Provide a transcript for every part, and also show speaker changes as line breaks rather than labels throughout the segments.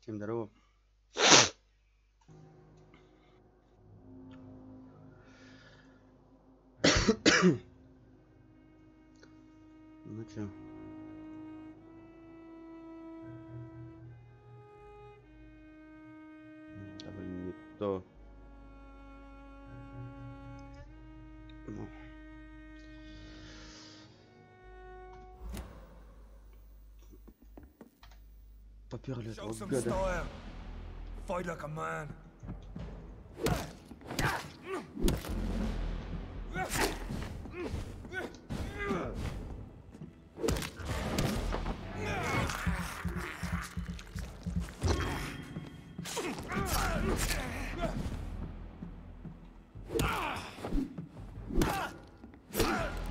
Всем здорово. Ну чё? Да блин, не то. Ну. Поперли этого гада.
Fight like a man.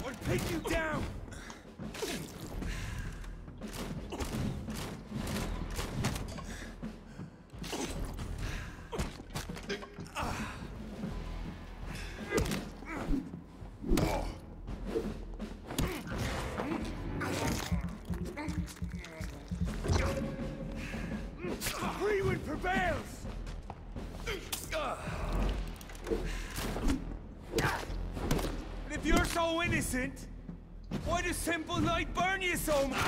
Or take you down. Prevails! And if you're so innocent, why does simple light burn you so much?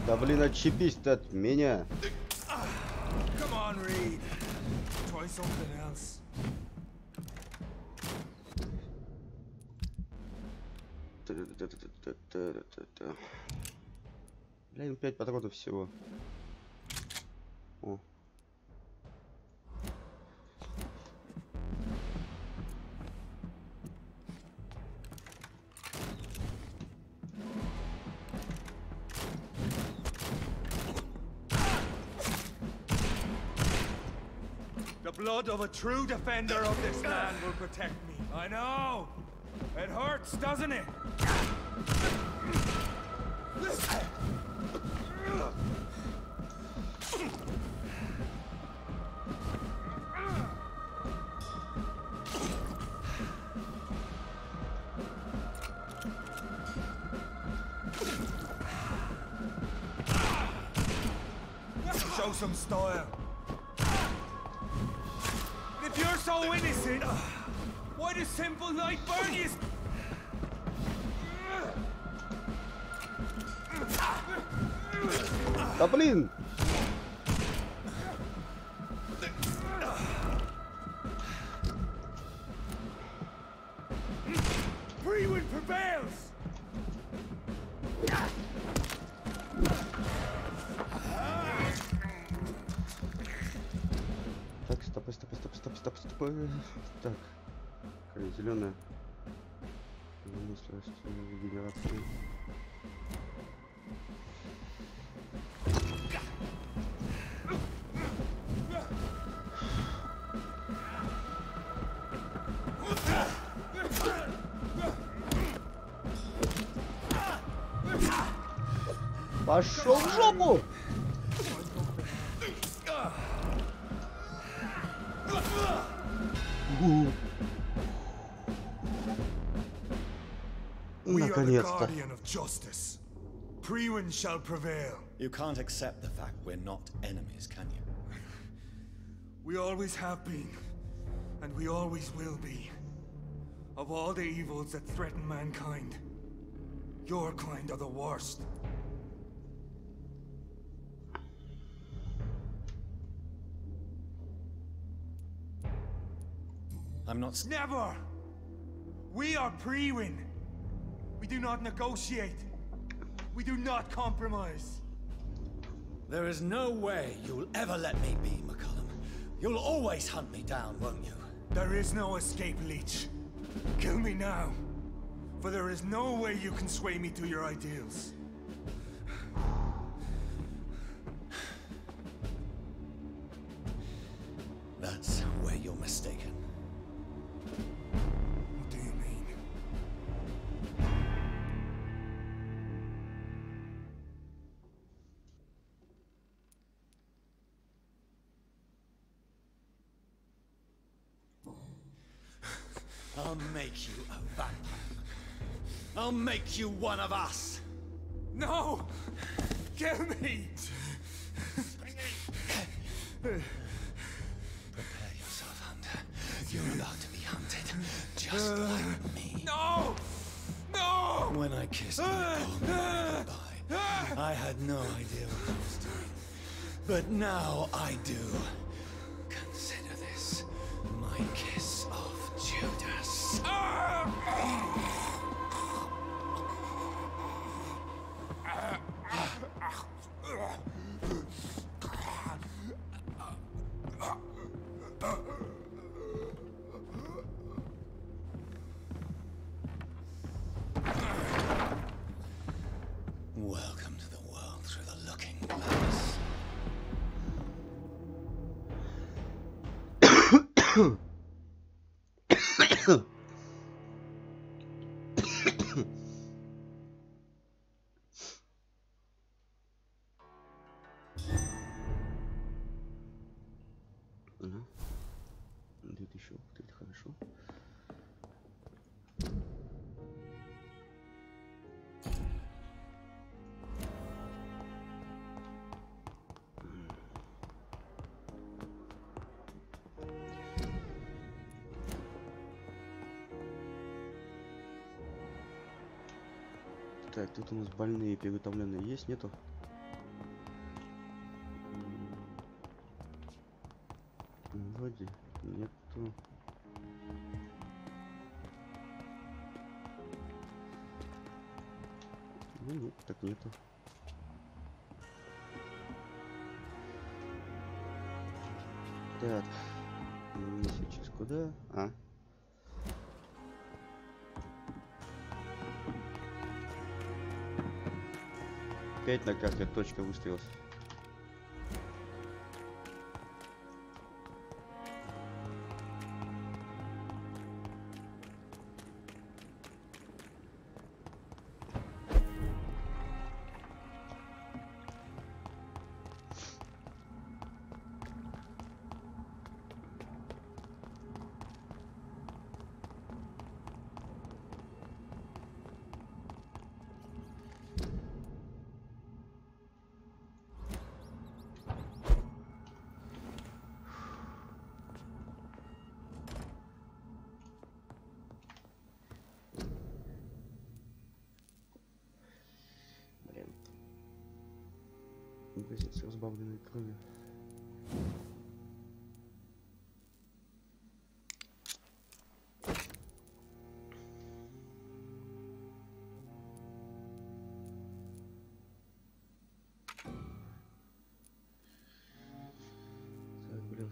Да блин, отчепись ты от меня.
Come on, Reed. Try something else.
Блин, 5 патронов всего. О.
The blood of a true defender of this land will protect me. I know. It hurts, doesn't it? Show some style. If you're so innocent, why does simple light burn you?
Да блин!
Freewind prevails.
Так, стоп. Так, зеленая. Генерация. Пошел в жопу! Наконец-то.
Prewind shall prevail.
You can't accept the fact we're not enemies, can you?
We always have been, and we always will be. Of all the evils that threaten mankind, your kind are the worst.
I'm not...
Never! We are Prewind. We do not negotiate. We do not compromise.
There is no way you'll ever let me be, McCullum. You'll always hunt me down, won't you?
There is no escape, Leech. Kill me now. For there is no way you can sway me to your ideals.
That's where you're mistaken.
What do you mean?
I'll make you a vampire. I'll make you one of us.
No! Kill me!
Prepare yourself, Hunter. You're about to be hunted, just like me.
No! No!
When I kissed Nicole goodbye, I had no idea what I was doing. But now I do. Consider this my kiss of Judas. Welcome to the world through the looking glass.
Ага. 2000 опыта, это хорошо. Так, тут у нас больные приготовленные есть, нету? Вроде нету. Ну нет, так нету. Так, сейчас куда? А. Опять на карте точка выстрелилась. Магазин с разбавленной кровью. Так, блин.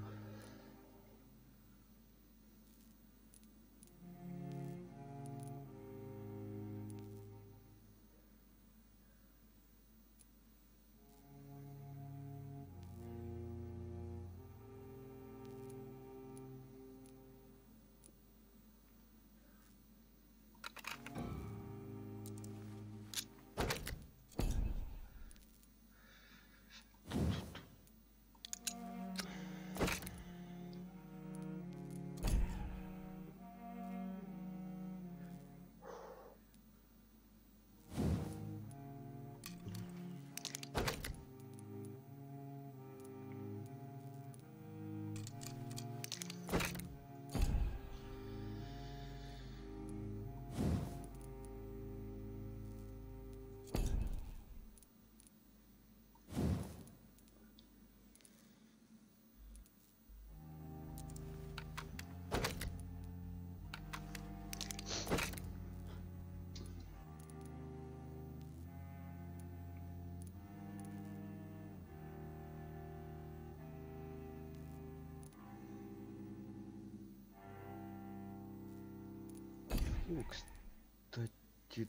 Ну, кстати,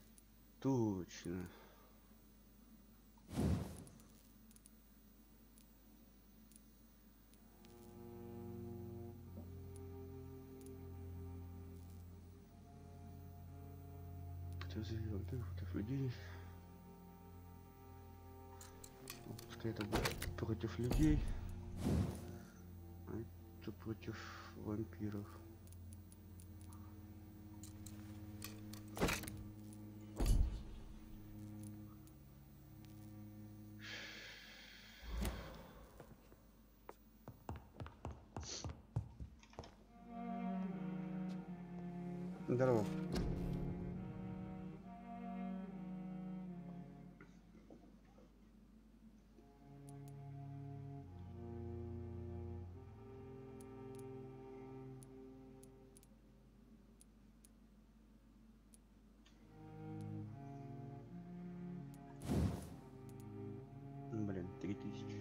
точно. Против вампиров, против людей. Пускай это будет против людей, а это против вампиров. Здорово. Блин, 3000.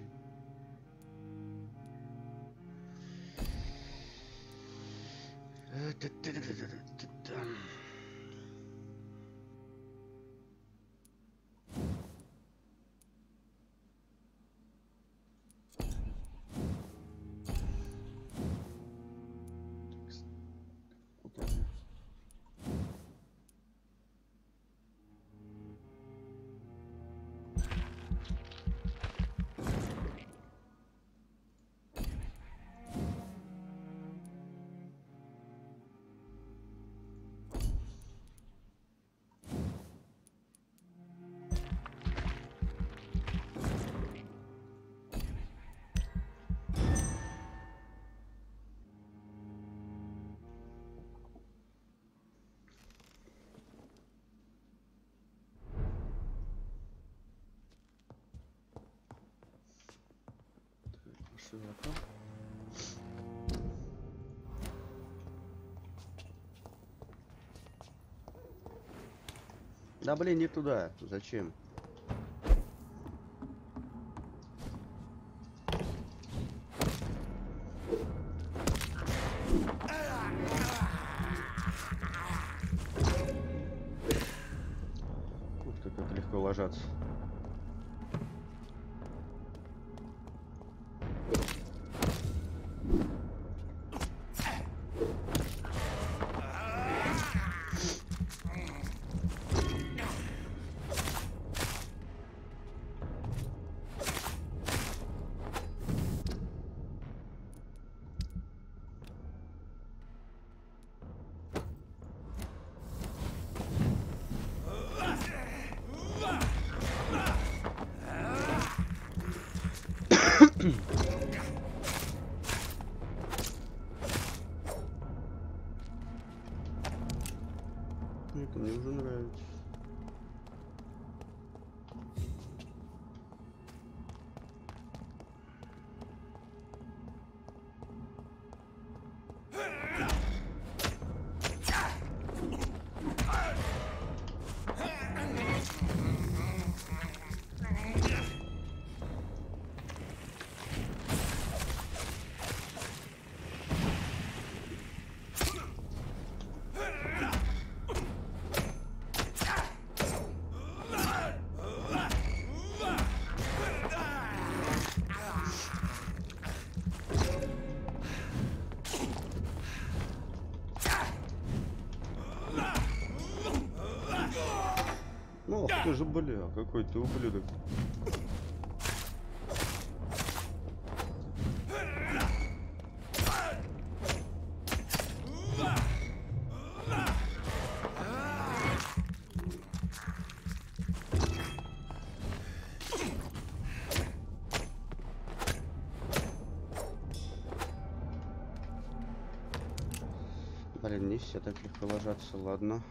Да блин, не туда. Зачем? Ух ты, как легко ложаться. Это мне уже нравится. Ох ты же, бля, какой ты ублюдок. Блин, не все так легко ложатся, ладно.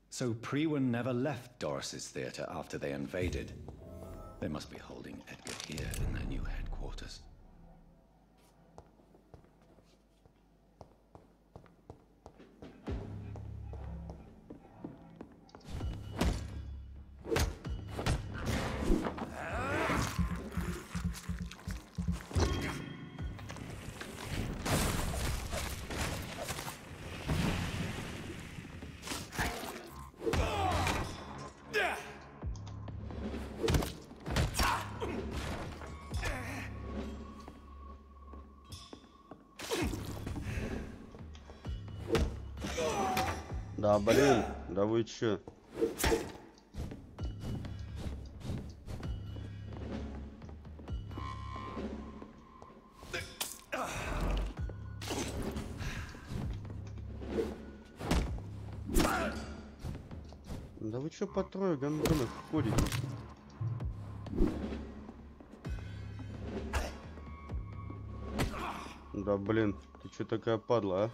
So Priwen never left Doris's theatre after they invaded. They must be holding Edgar here in their new headquarters.
Да, блин, да вы чё? Да вы чё по трое гандонов ходите? Да блин, ты чё такая падла, а?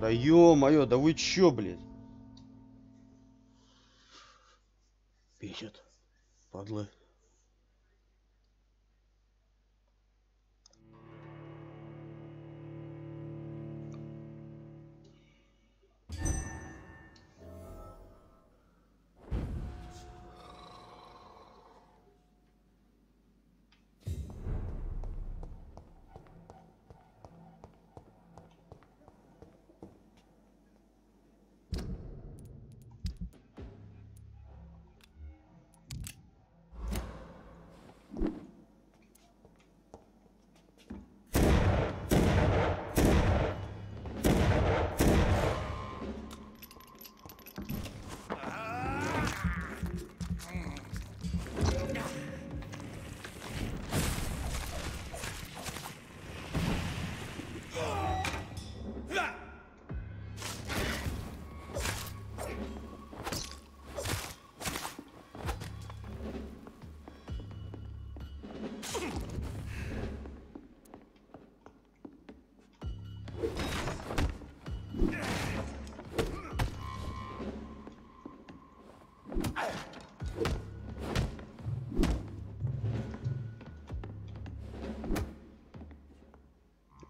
Да ё-моё, да вы чё, блядь? Бесит, падлы.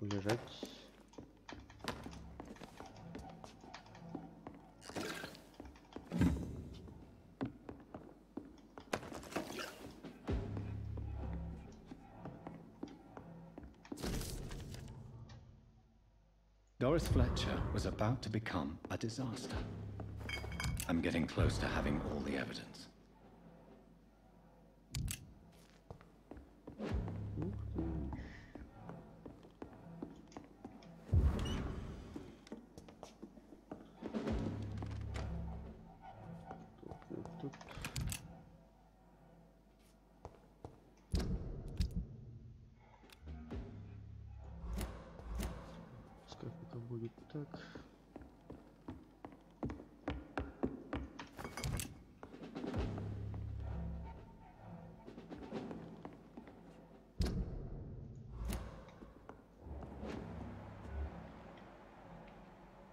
Лежать.
Doris Fletcher was about to become a disaster. I'm getting close to having all the evidence.
Как это будет так?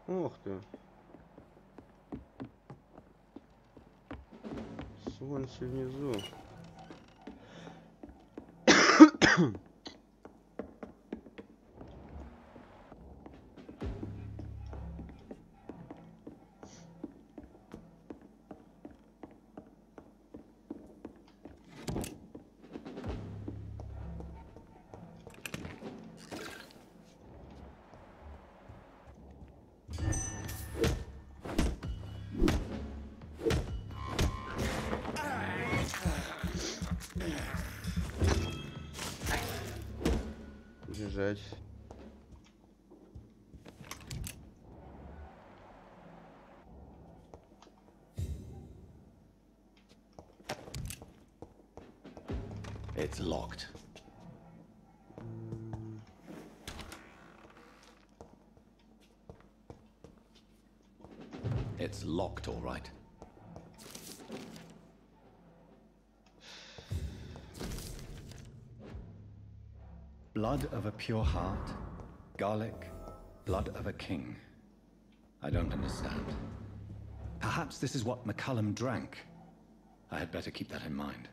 Ох ты. Солнце внизу. Бежать.
It's locked. It's locked, all right. Blood of a pure heart, garlic, blood of a king. I don't understand. Perhaps this is what McCullum drank. I had better keep that in mind.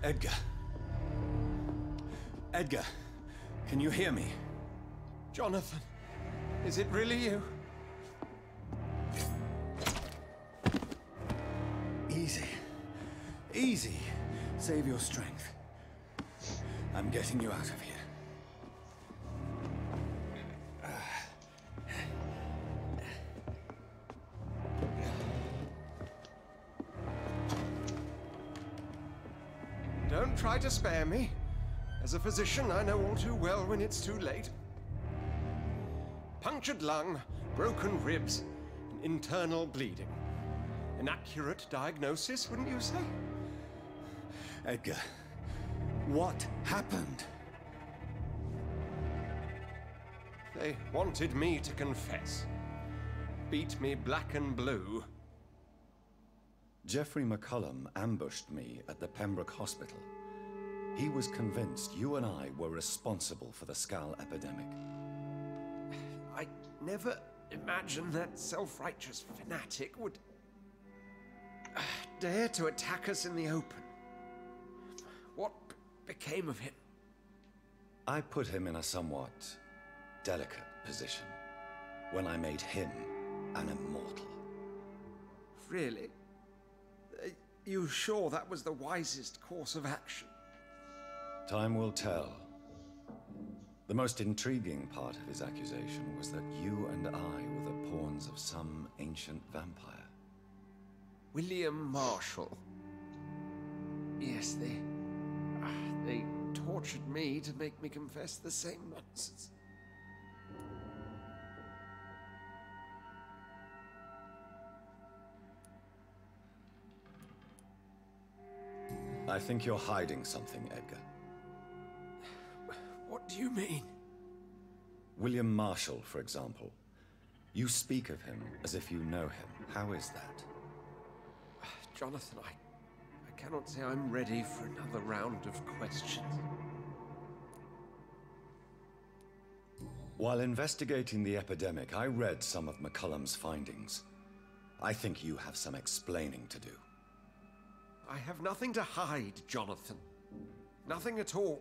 Edgar. Edgar, can you hear me? Jonathan, is it really you? Easy. Easy. Save your strength. I'm getting you out of here. Don't try to spare me. As a physician, I know all too well when it's too late. Punctured lung, broken ribs, and internal bleeding.
An accurate diagnosis, wouldn't you say?
Edgar, what happened?
They wanted me to confess. Beat me black and blue.
Jeffrey McCullum ambushed me at the Pembroke Hospital. He was convinced you and I were responsible for the Skal epidemic.
I never imagined that self-righteous fanatic would dare to attack us in the open. What became of him?
I put him in a somewhat delicate position when I made him an immortal.
Really? You sure that was the wisest course of action?
Time will tell. The most intriguing part of his accusation was that you and I were the pawns of some ancient vampire.
William Marshall. Yes, they tortured me to make me confess the same nonsense.
I think you're hiding something, Edgar.
What do you mean?
William Marshall, for example. You speak of him as if you know him. How is that?
Jonathan, I cannot say I'm ready for another round of questions.
While investigating the epidemic, I read some of McCullum's findings. I think you have some explaining to do.
I have nothing to hide, Jonathan. Nothing at all.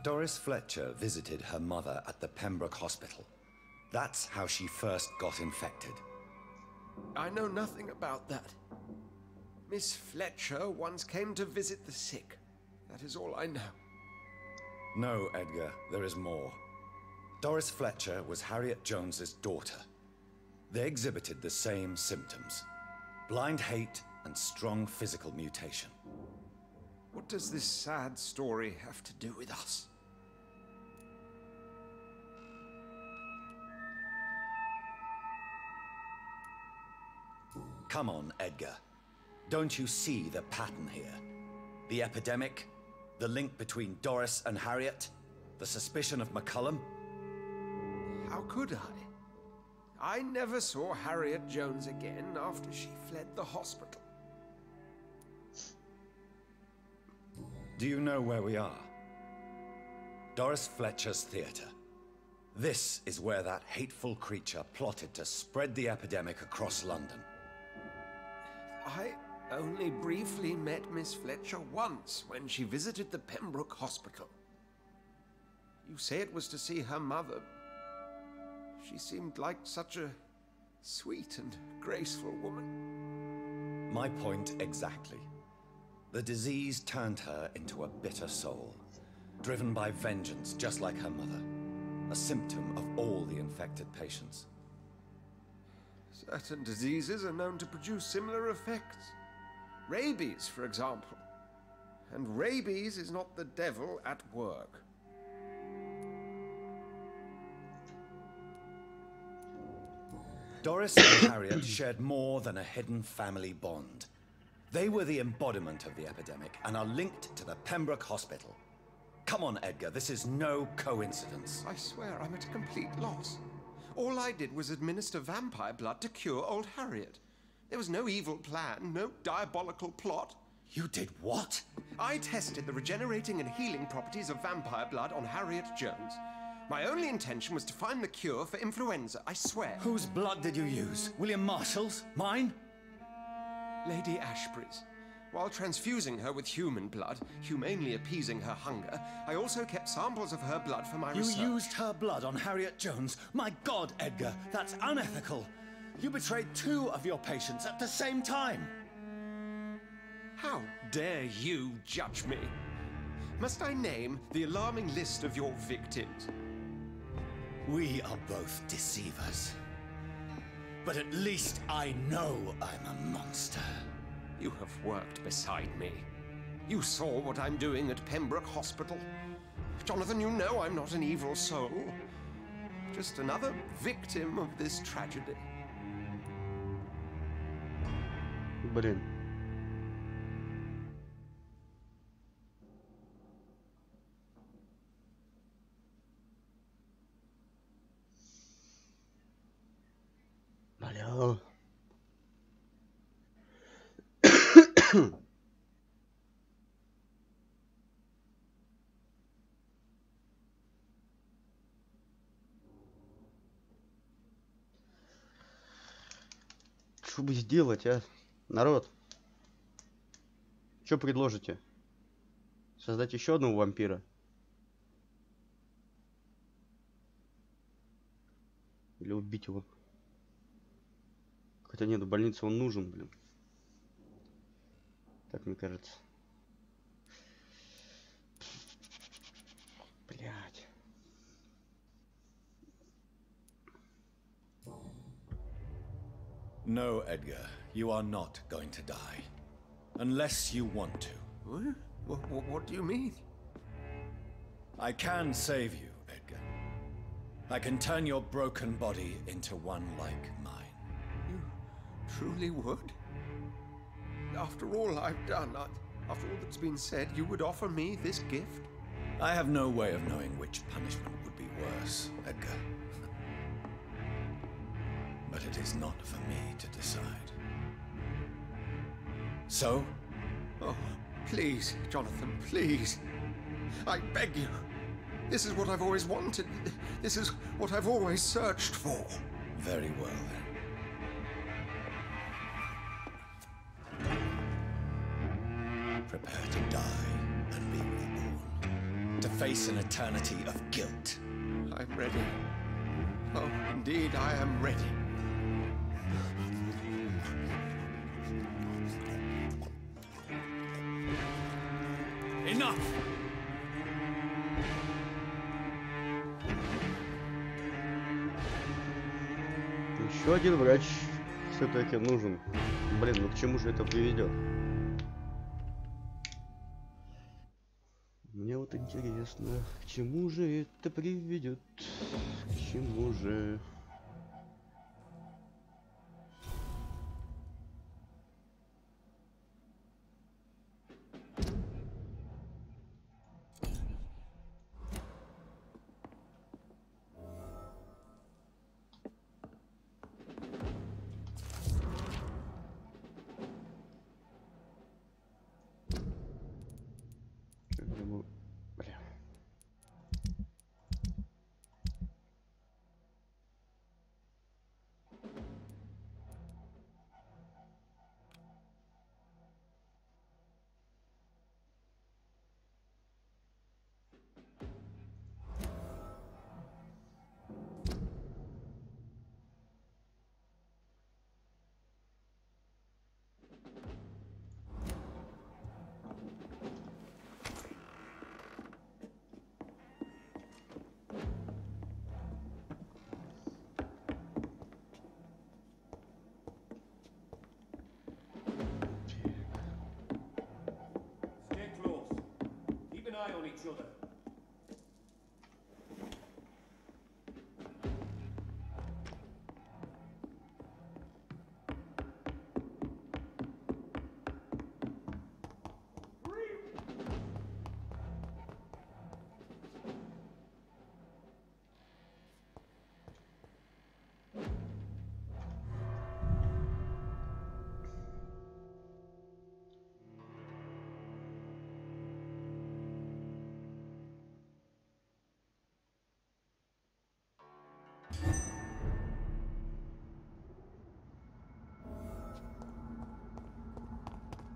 Doris Fletcher visited her mother at the Pembroke Hospital. That's how she first got infected.
I know nothing about that. Miss Fletcher once came to visit the sick. That is all I know.
No, Edgar, there is more. Doris Fletcher was Harriet Jones's daughter. They exhibited the same symptoms: blind hate and strong physical mutation.
What does this sad story have to do with us?
Come on, Edgar. Don't you see the pattern here? The epidemic, the link between Doris and Harriet, the suspicion of McCullum.
How could I? I never saw Harriet Jones again after she fled the hospital.
Do you know where we are? Doris Fletcher's theater. This is where that hateful creature plotted to spread the epidemic across London.
I only briefly met Miss Fletcher once when she visited the Pembroke Hospital. You say it was to see her mother. She seemed like such a sweet and graceful woman.
My point exactly. The disease turned her into a bitter soul, driven by vengeance just like her mother. A symptom of all the infected patients.
Certain diseases are known to produce similar effects. Rabies, for example. And rabies is not the devil at work.
Doris and Harriet shared more than a hidden family bond. They were the embodiment of the epidemic and are linked to the Pembroke Hospital. Come on, Edgar, this is no coincidence.
I swear I'm at a complete loss. All I did was administer vampire blood to cure old Harriet. There was no evil plan, no diabolical plot.
You did what?
I tested the regenerating and healing properties of vampire blood on Harriet Jones. My only intention was to find the cure for influenza, I swear.
Whose blood did you use? William Marshall's? Mine?
Lady Ashbury's. While transfusing her with human blood, humanely appeasing her hunger, I also kept samples of her blood for my research.
You used her blood on Harriet Jones? My God, Edgar, that's unethical. You betrayed 2 of your patients at the same time.
How dare you judge me? Must I name the alarming list of your victims?
We are both deceivers. But at least I know I'm a monster.
You have worked beside me. You saw what I'm doing at Pembroke Hospital. Jonathan, you know I'm not an evil soul. Just another victim of this tragedy.
Блин. Бля. Что бы сделать, а? Народ. Что предложите? Создать еще одного вампира? Или убить его? Хотя нет, в больнице он нужен, блин. Так мне кажется. Блять.
No, Edgar, you are not going to die. Unless you want to.
What do you mean?
I can save you, Edgar. I can turn your broken body into one like mine.
You truly would? After all I've done, after all that's been said, you would offer me this gift?
I have no way of knowing which punishment would be worse, Edgar. But it is not for me to decide. So?
Oh, please, Jonathan, please. I beg you. This is what I've always wanted. This is what I've always searched for.
Very well, then. Prepare to die and be reborn. To face an eternity of guilt.
I'm ready. Oh, indeed, I am ready.
Enough!
Еще один врач все-таки нужен. Блин, ну к чему же это приведет? Мне вот интересно, к чему же это приведет? К чему же? Бля.
Stay close. Keep an eye on each other.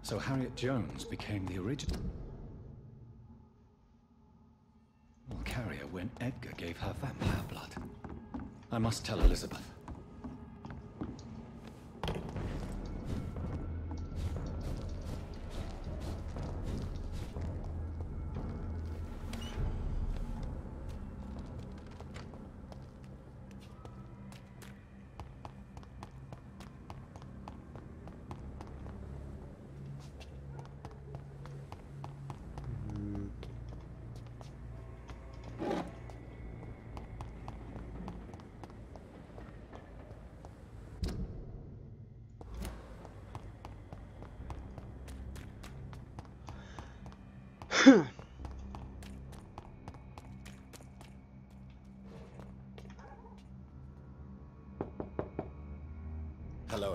So Harriet Jones became the original carrier when Edgar gave her vampire blood. I must tell Elizabeth. Hello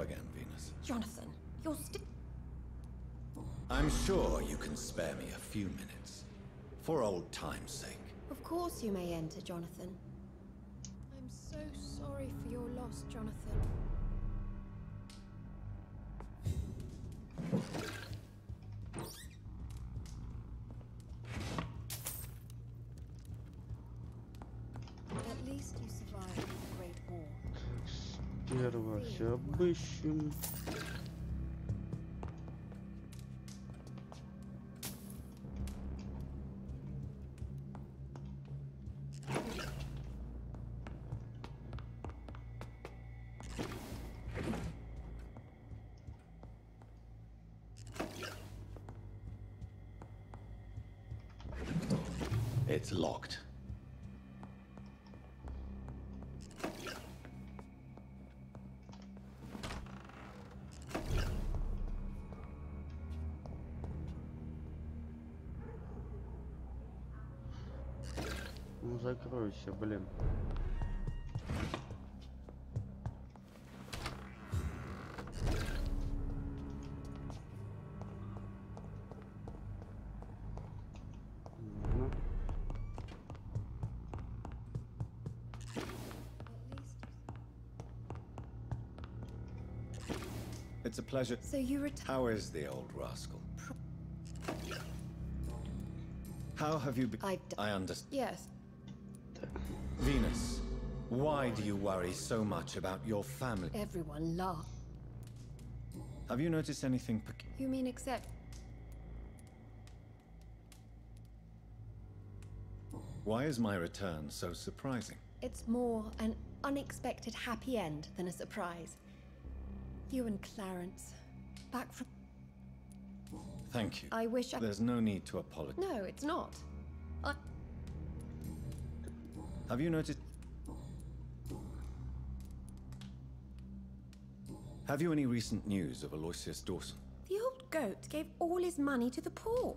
again, Venus.
Jonathan, you're still...
I'm sure you can spare me a few minutes. For old time's sake.
Of course you may enter, Jonathan. I'm so sorry for your loss, Jonathan. At least you survived the Great War.
Сперва все обыщем.
It's locked.
Ну закройся, блин. Ладно.
It's a pleasure.
So you
How is the old rascal? How have you been? I understand.
Yes.
Venus, why do you worry so much about your family?
Everyone laughed.
Have you noticed anything
You mean except...
Why is my return so surprising?
It's more an unexpected happy end than a surprise. You and Clarence, back from...
Thank you.
I wish I...
There's no need to apologize.
No, it's not.
Have you noticed... Have you any recent news of Aloysius Dawson?
The old goat gave all his money to the poor.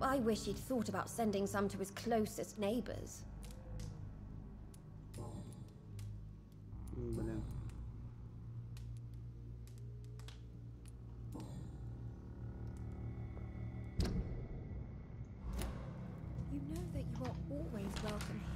I wish he'd thought about sending some to his closest neighbors.
Блин.
You know that you are always welcome here.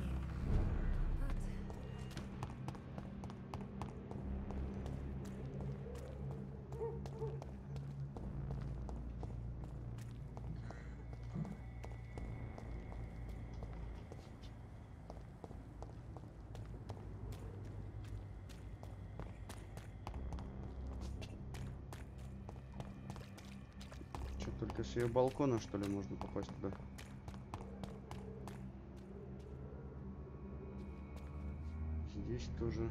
Что, только с ее балкона, что ли, можно попасть туда? Здесь тоже.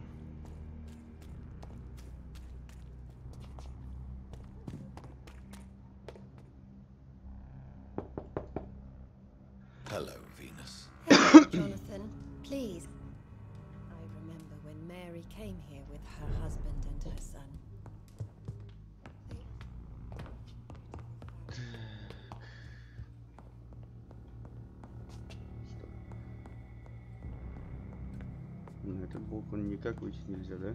Hello, Venus.
Hello, Jonathan. Please. I remember when Mary came here with her husband and her son.
На этот балкон никак выйти нельзя, да?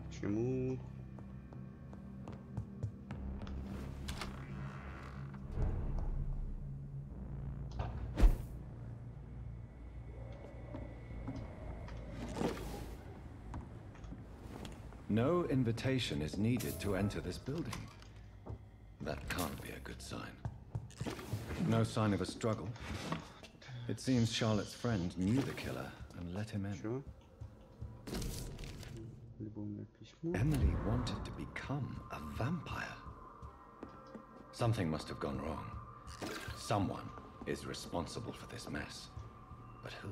Почему?
No invitation is needed to enter this building. That can't be a good sign. No sign of a struggle. It seems Charlotte's friend knew the killer and let him in.
Чё? Любовное письмо.
Emily wanted to become a vampire. Something must have gone wrong. Someone is responsible for this mess. But who?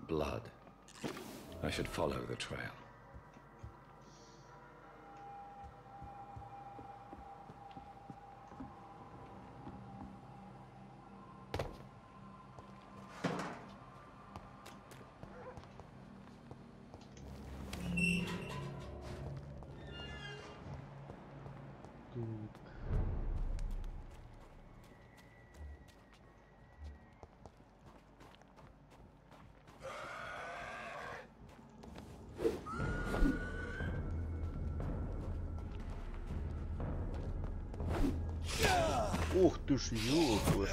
Blood. I should follow the trail.
Ух ты ж, ёлка.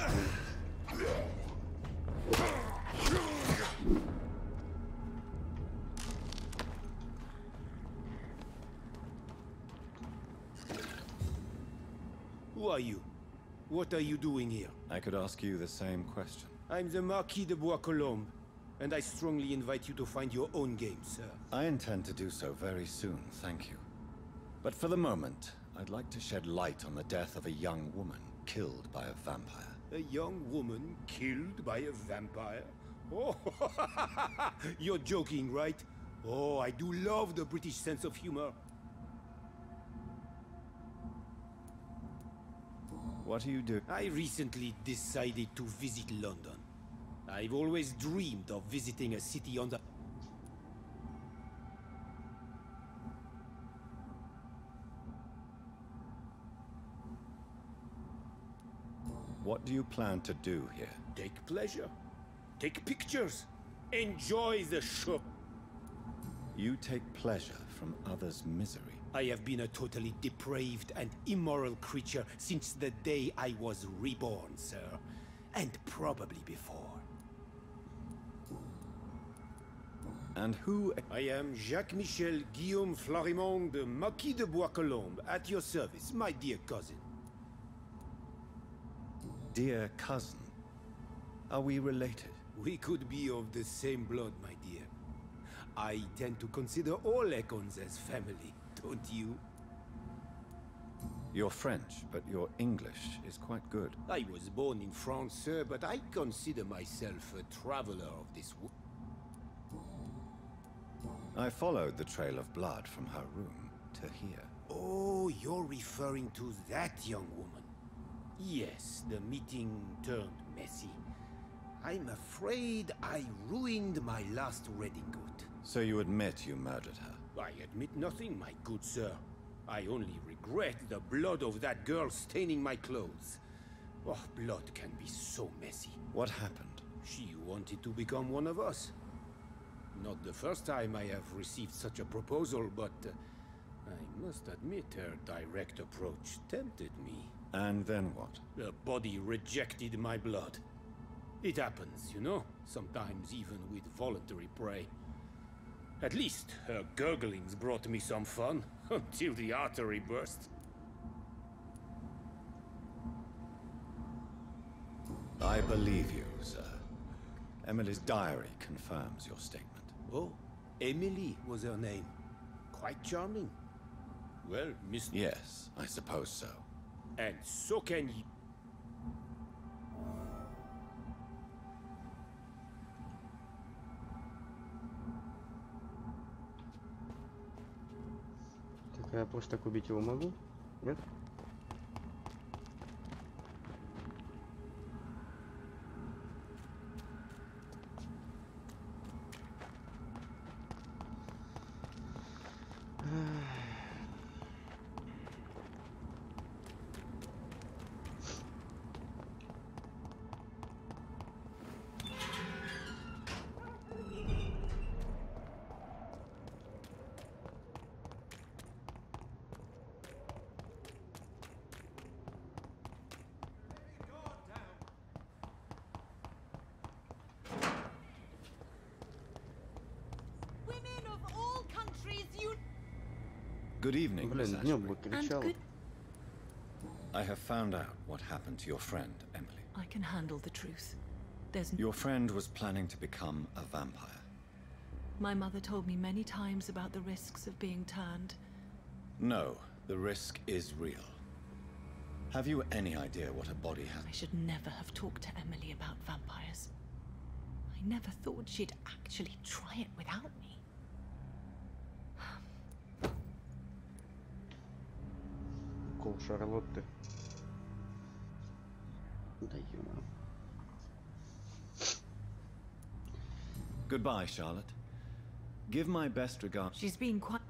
Who are you? What are you doing here?
I could ask you the same question.
I'm the Marquis de Bois-Colombes, and I strongly invite you to find your own game, sir.
I intend to do so very soon, thank you. But for the moment, I'd like to shed light on the death of a young woman killed by a vampire.
A young woman killed by a vampire? Oh, you're joking, right? Oh, I do love the British sense of humor.
What do you do?
I recently decided to visit London. I've always dreamed of visiting a city on the...
What do you plan to do here?
Take pleasure. Take pictures. Enjoy the show.
You take pleasure from others' misery.
I have been a totally depraved and immoral creature since the day I was reborn, sir. And probably before.
And who...
I am Jacques-Michel Guillaume Florimond de Marquis de Bois-Colombes, at your service, my dear cousin.
Dear cousin, are we related?
We could be of the same blood, my dear. I tend to consider all Econs as family, don't you?
You're French, but your English is quite good.
I was born in France, sir, but I consider myself a traveler of this world.
I followed the trail of blood from her room to here.
Oh, you're referring to that young woman. Yes, the meeting turned messy. I'm afraid I ruined my last redingote.
So you admit you murdered her?
I admit nothing, my good sir. I only regret the blood of that girl staining my clothes. Oh, blood can be so messy.
What happened?
She wanted to become one of us. Not the first time I have received such a proposal, but I must admit her direct approach tempted me.
And then what?
The body rejected my blood. It happens, you know, sometimes even with voluntary prey. At least her gurglings brought me some fun, until the artery burst.
I believe you, sir. Emily's diary confirms your statement.
Oh, Emily was her name. Quite charming. Well, Miss...
Yes, I suppose so.
And so can you...
Так, я просто так убить его могу? Нет?
Good evening, Miss
Блин, днем бы
Ashbury.
кричала.
I have found out what happened to your friend, Emily.
I can handle the truth. There's
Your friend was planning to become a vampire.
My mother told me many times about the risks of being turned.
No, the risk is real. Have you any idea what a body has?
I should never have talked to Emily about vampires. I never thought she'd actually try it without me.
Кол Шарлотты. Да ё-моё.
Goodbye, Charlotte. Give my best regards.
She's been quite...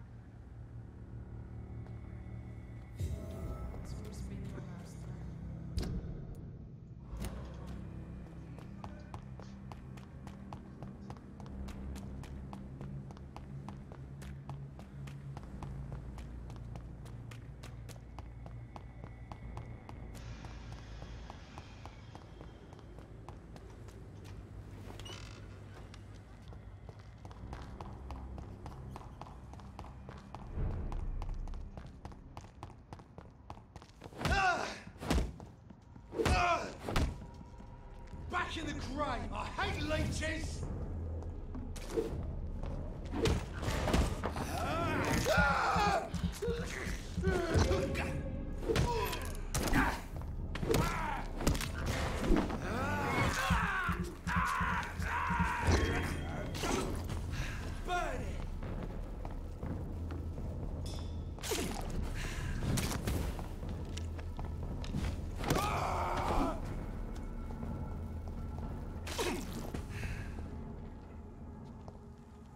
the grave. I hate leeches.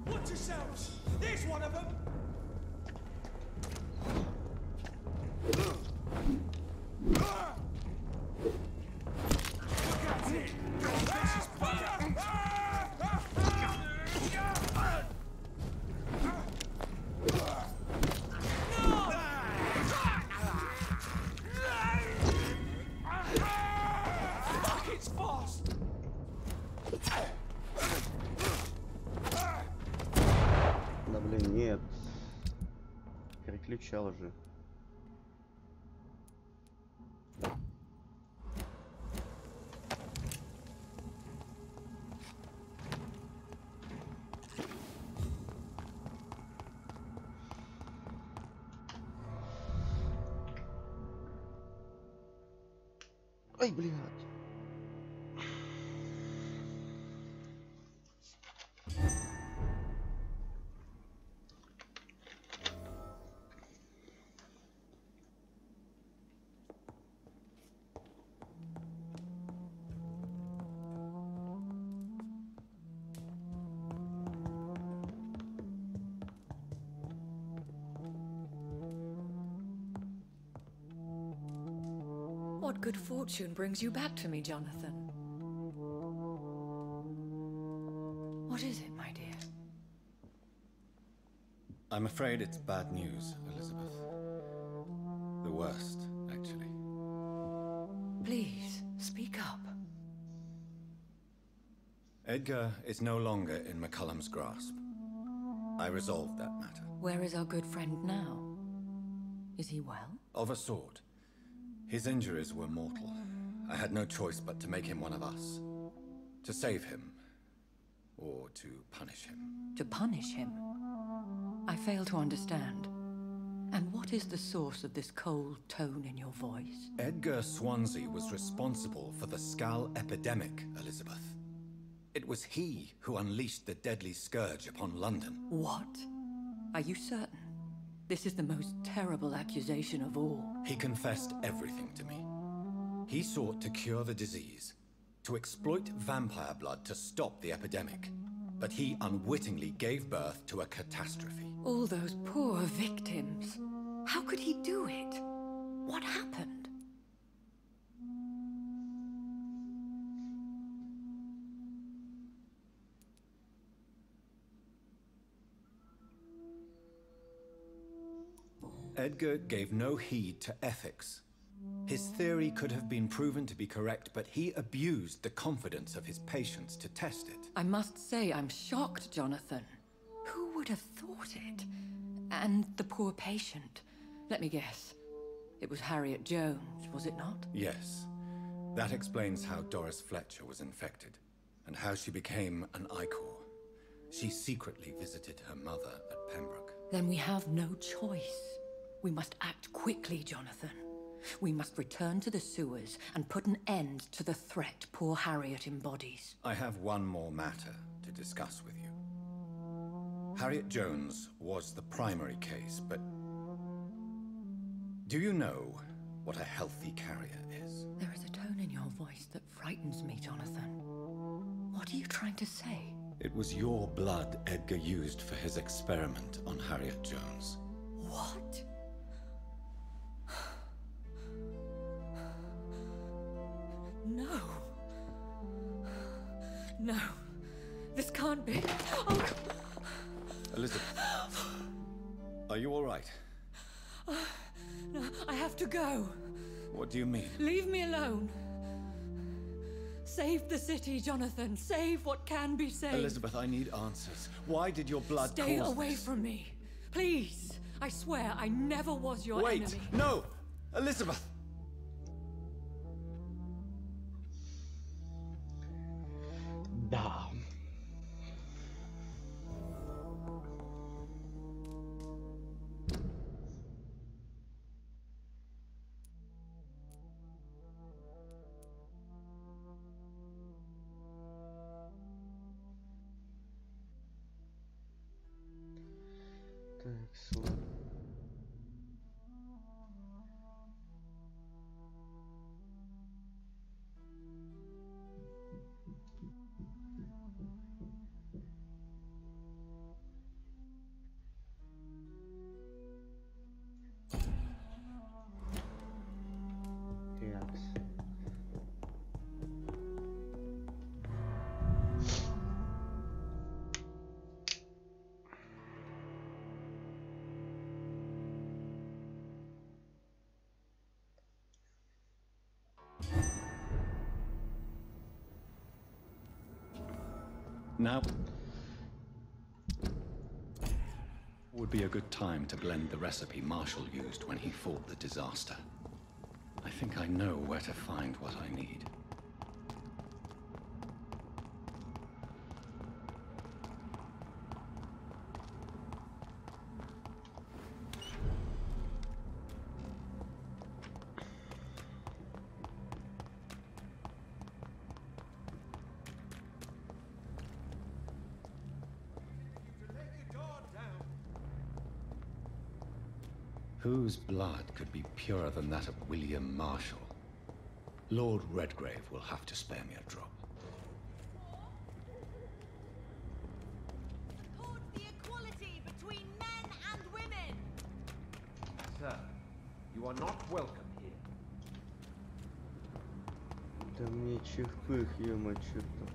Watch yourselves! There's one of them!
Да блин, нет. Переключал же. Ай, блядь.
What good fortune brings you back to me, Jonathan? What is it, my dear?
I'm afraid it's bad news, Elizabeth. The worst, actually.
Please, speak up.
Edgar is no longer in McCullum's grasp. I resolved that matter.
Where is our good friend now? Is he well?
Of a sort. His injuries were mortal. I had no choice but to make him one of us. To save him. Or to punish him.
To punish him? I fail to understand. And what is the source of this cold tone in your voice?
Edgar Swansea was responsible for the Skal epidemic, Elizabeth. It was he who unleashed the deadly scourge upon London.
What? Are you certain? This is the most terrible accusation of all.
He confessed everything to me. He sought to cure the disease, to exploit vampire blood to stop the epidemic. But he unwittingly gave birth to a catastrophe.
All those poor victims. How could he do it? What happened?
Edgar gave no heed to ethics. His theory could have been proven to be correct, but he abused the confidence of his patients to test it.
I must say I'm shocked, Jonathan. Who would have thought it? And the poor patient. Let me guess. It was Harriet Jones, was it not?
Yes. That explains how Doris Fletcher was infected, and how she became an Icor. She secretly visited her mother at Pembroke.
Then we have no choice. We must act quickly, Jonathan. We must return to the sewers and put an end to the threat poor Harriet embodies.
I have one more matter to discuss with you. Harriet Jones was the primary case, but do you know what a healthy carrier is?
There is a tone in your voice that frightens me, Jonathan. What are you trying to say?
It was your blood Edgar used for his experiment on Harriet Jones.
What? No. No. This can't be. Oh.
Elizabeth, are you all right?
No, I have to go.
What do you mean?
Leave me alone. Save the city, Jonathan. Save what can be saved.
Elizabeth, I need answers. Why did your blood
Stay
cause
away
this?
from me. Please. I swear I never was your
Wait!
enemy.
No! Elizabeth!
Так,
Now would be a good time to blend the recipe Marshall used when he fought the disaster. I think I know where to find what I need. Whose blood could be purer than that of William Marshall? Lord Redgrave will have to spare me a drop.
Towards the equality between men and women!
Sir, you are not welcome here.
Да мне чихпых, ё-моё, чё-то.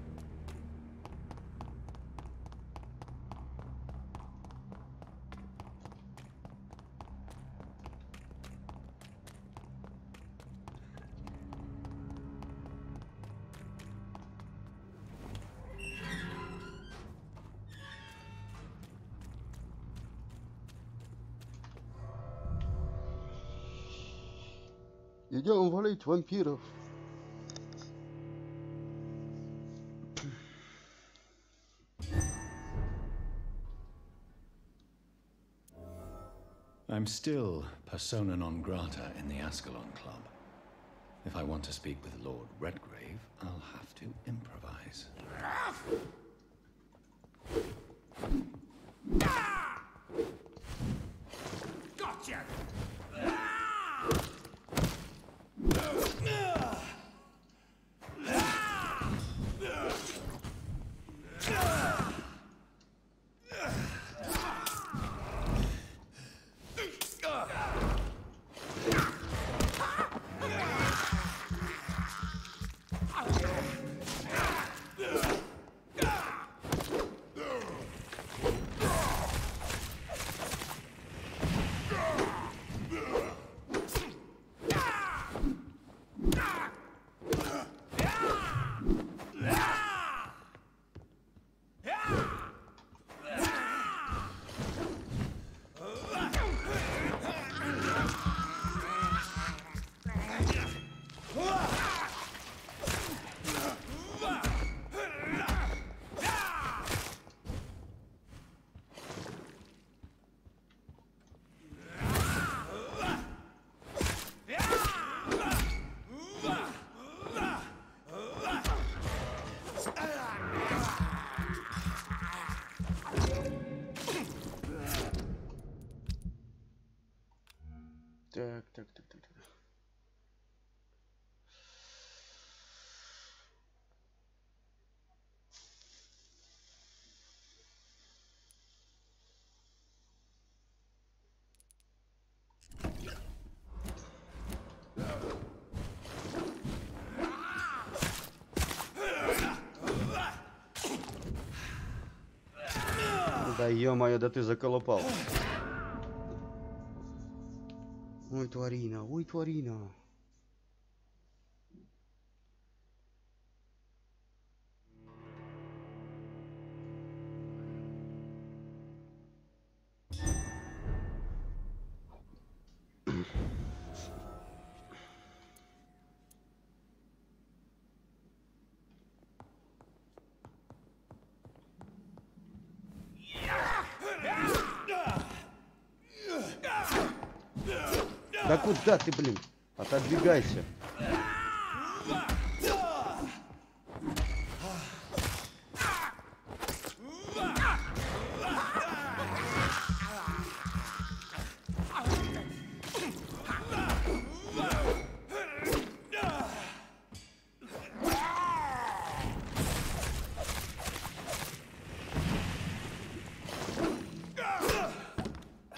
Идем валить вампиров.
I'm still persona non grata in the Ascalon Club. If I want to speak with Lord Redgrave, I'll have to improvise.
Gotcha!
Так. Да ё-моё, да ты заколупал. Ой, тварина, ой, тварина. Да куда ты, блин? Отодвигайся.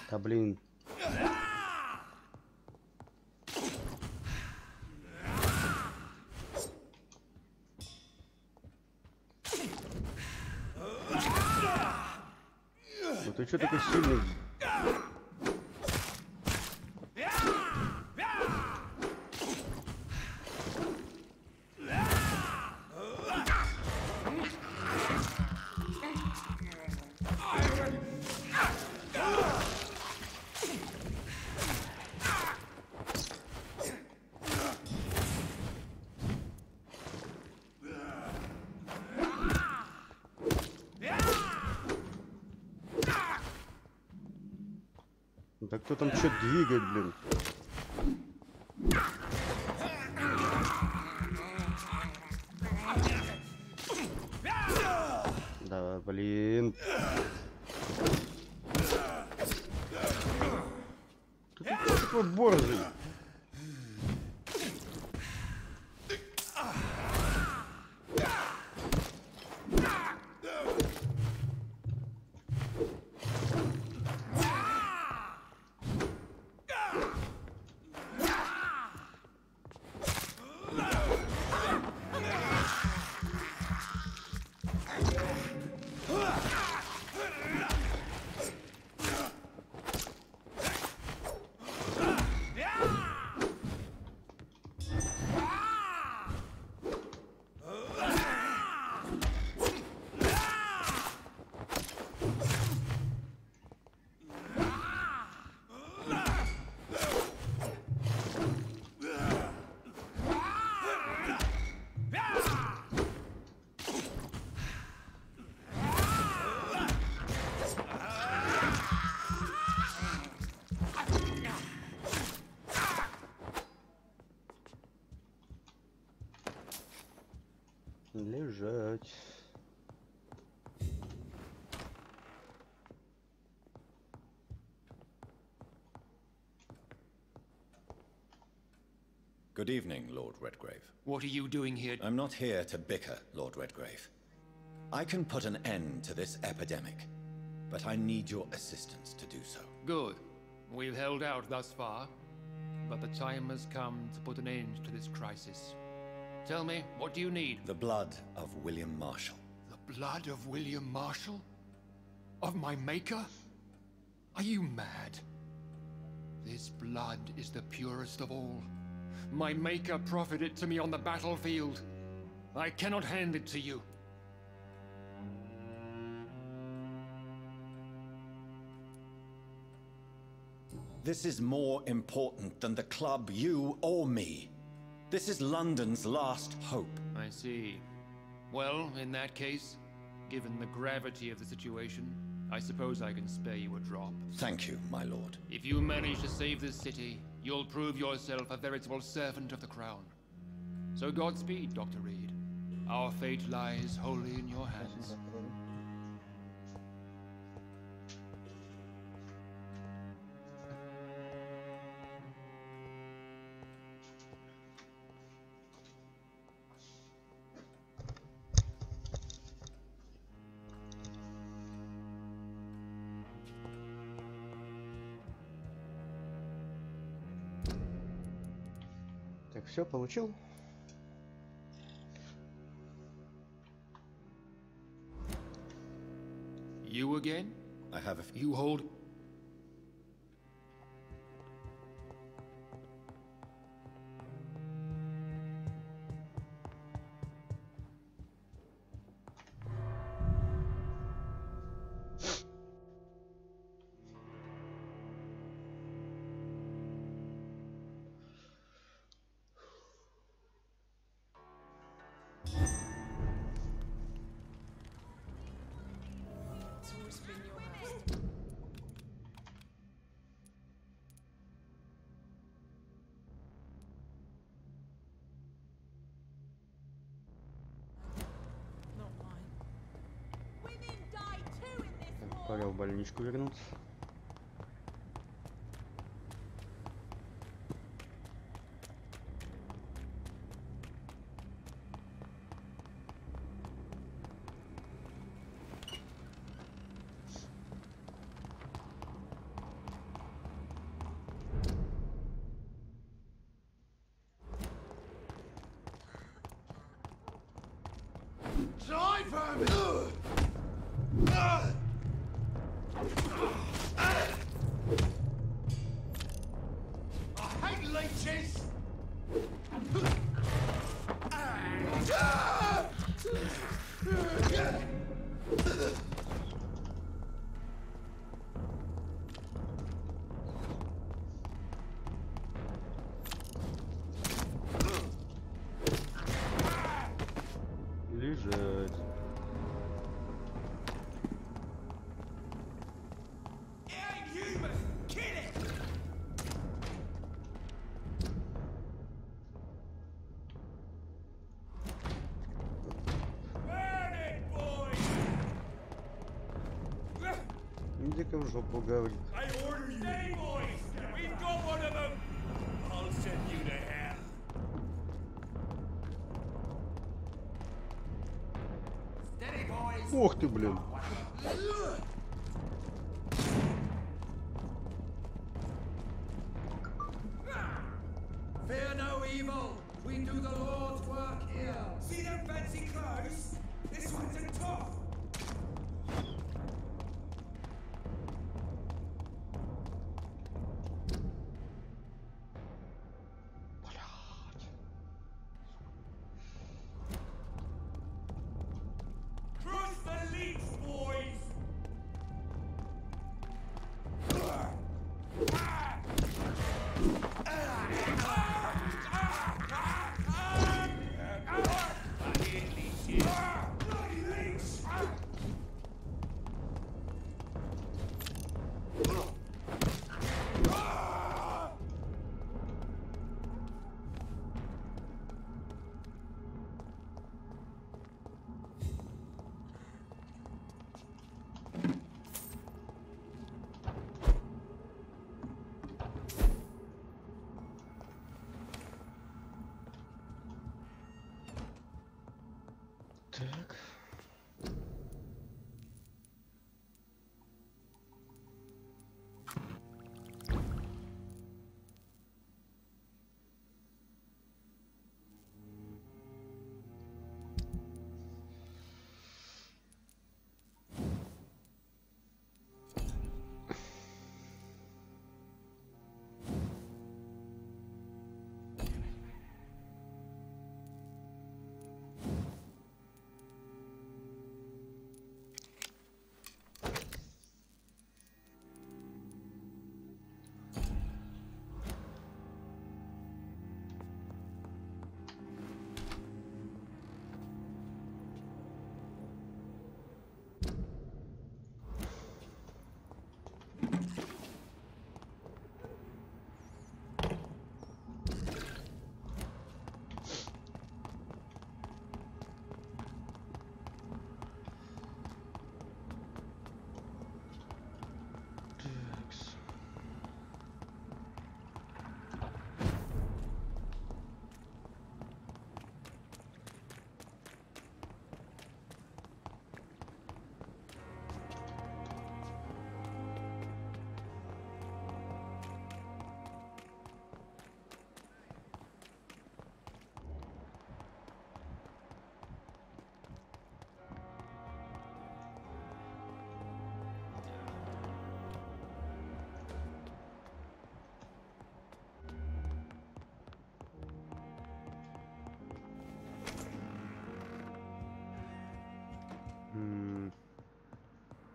Да блин. Ну ты чё такой сильный? Да кто там что двигает, блин? Да, блин. Кто такой борзый? Лежать.
Good evening, Lord Redgrave.
What are you doing here?
I'm not here to bicker, Lord Redgrave. I can put an end to this epidemic, but I need your assistance to do so.
Good. We've held out thus far, but the time has come to put an end to this crisis. Tell me, what do you need?
The blood of William Marshall.
The blood of William Marshall? Of my maker? Are you mad? This blood is the purest of all. My maker proffered it to me on the battlefield. I cannot hand it to you.
This is more important than the club, you or me. This is London's last hope.
I see. Well, in that case, given the gravity of the situation, I suppose I can spare you a drop.
Thank you, my lord.
If you manage to save this city, you'll prove yourself a veritable servant of the crown. So Godspeed, Dr. Reed. Our fate lies wholly in your hands.
Так, все, получил.
You again?
I have a
You hold...
Пора в больничку вернуться. Лежать. Иди-ка в жопу, говорит. Ох ты, блин.
Fear no evil. We do the Lord's work here. See them fancy clothes? This one's a top. Cross the leaps, boys.
Так.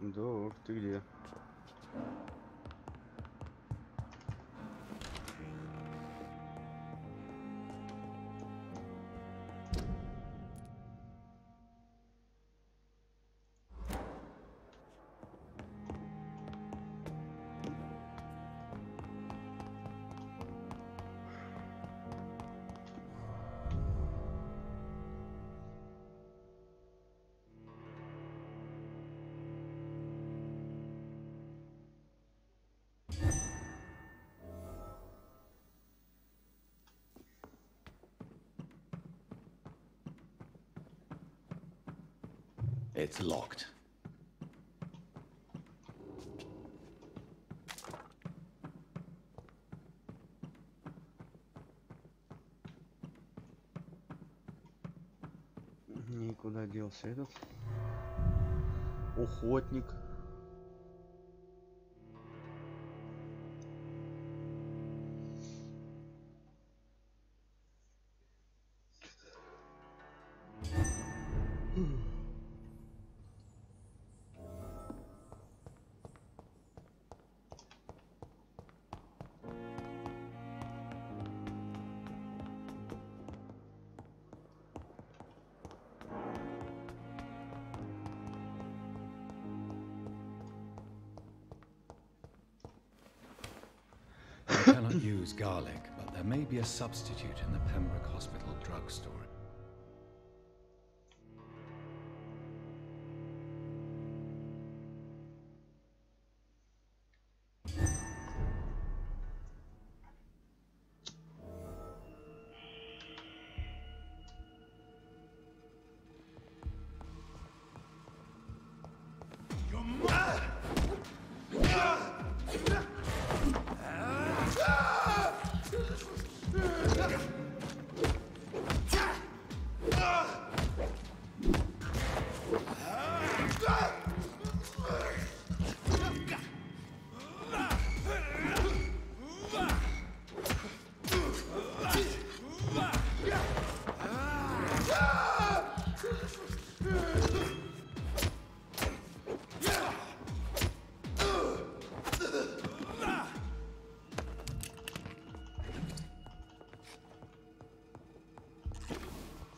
Док, ты где?
It's locked.
Никуда делся этот. охотник.
I cannot use garlic, but there may be a substitute in the Pembroke Hospital drugstore.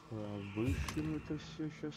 Повысим это все сейчас.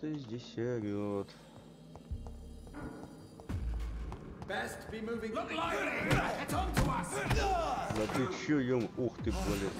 Кто-то здесь орёт. Да ты чё, ём, ух ты, блин.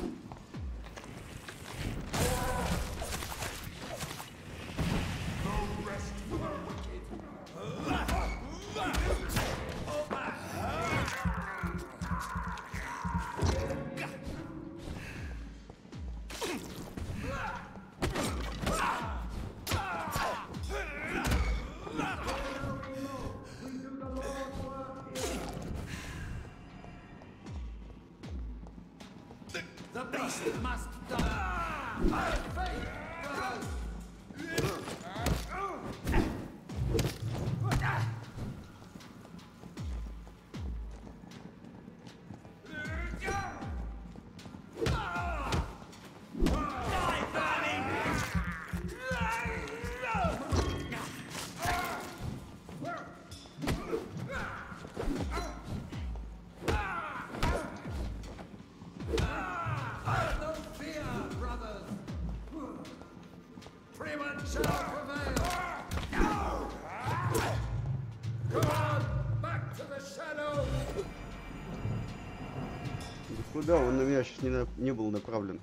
Куда он на меня сейчас не был направлен?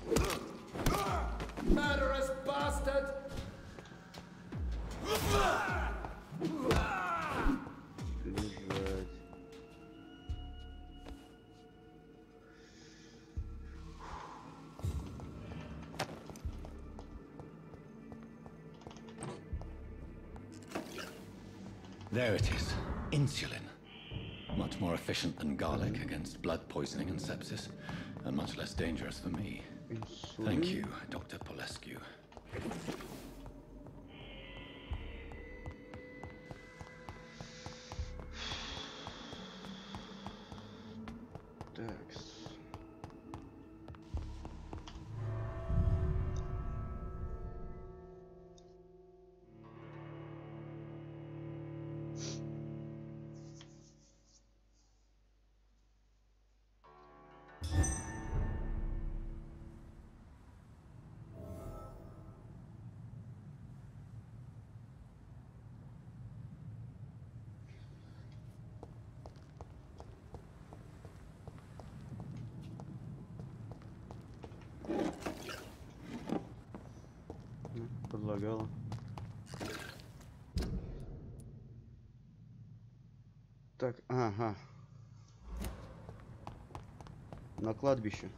Бежать.
There it is. Insulin. Much more efficient than garlic against blood poisoning and sepsis, and much less dangerous for me. Thank you, Dr. Polescu.
Так. Подлагало. Так, ага. На кладбище.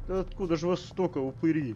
Да откуда же вас столько, упыри?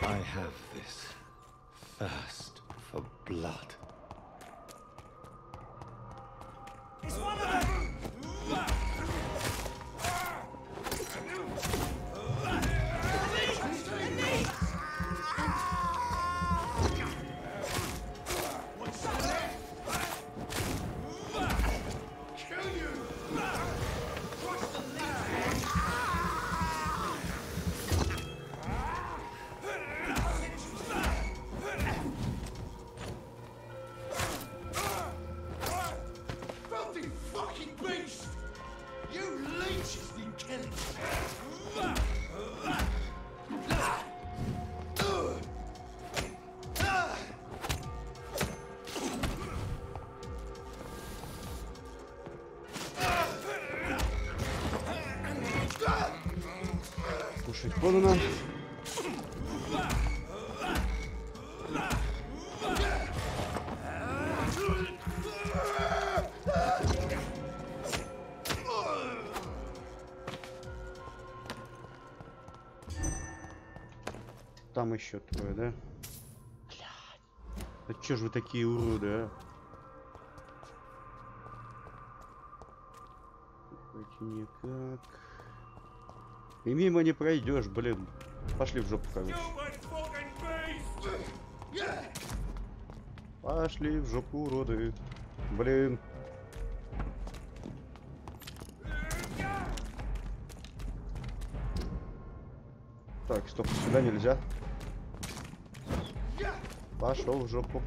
I have this thirst for blood.
It's one of them!
Кушать подано. Там еще трое, да? Да чё ж вы такие уроды, а? Пойти никак. И мимо не пройдешь, блин. Пошли в жопу, короче. Пошли в жопу, уроды. Блин. Так, стоп, сюда нельзя. Пошел в жопу.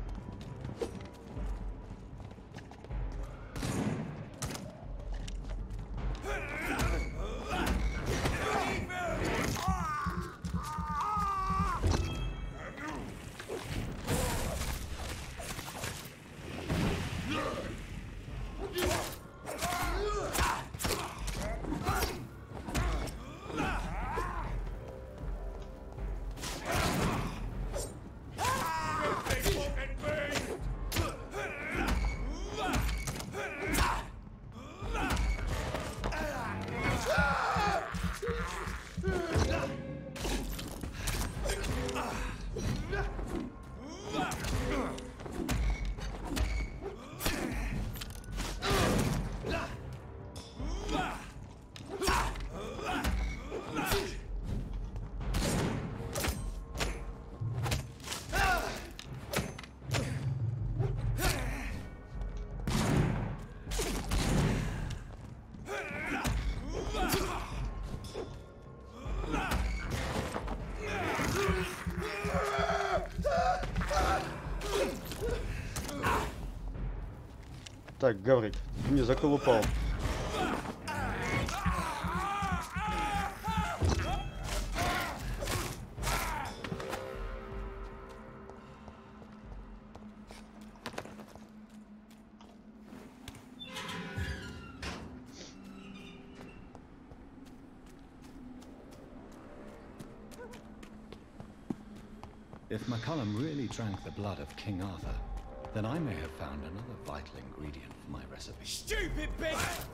Так, Гаврик, ты мне заколупал.
If McCullum really drank the blood of King Arthur, Then I may have found another vital ingredient for my recipe.
Stupid bitch!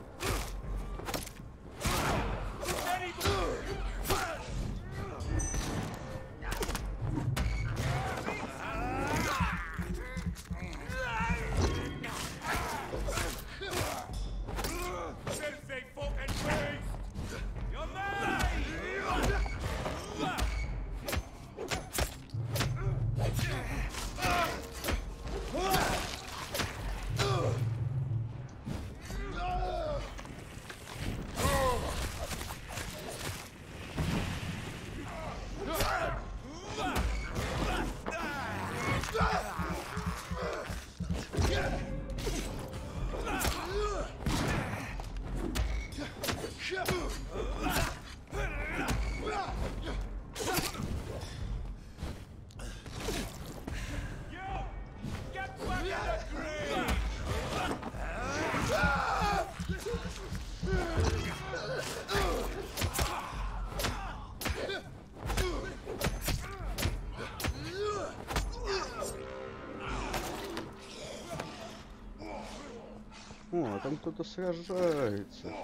О, там кто-то сражается.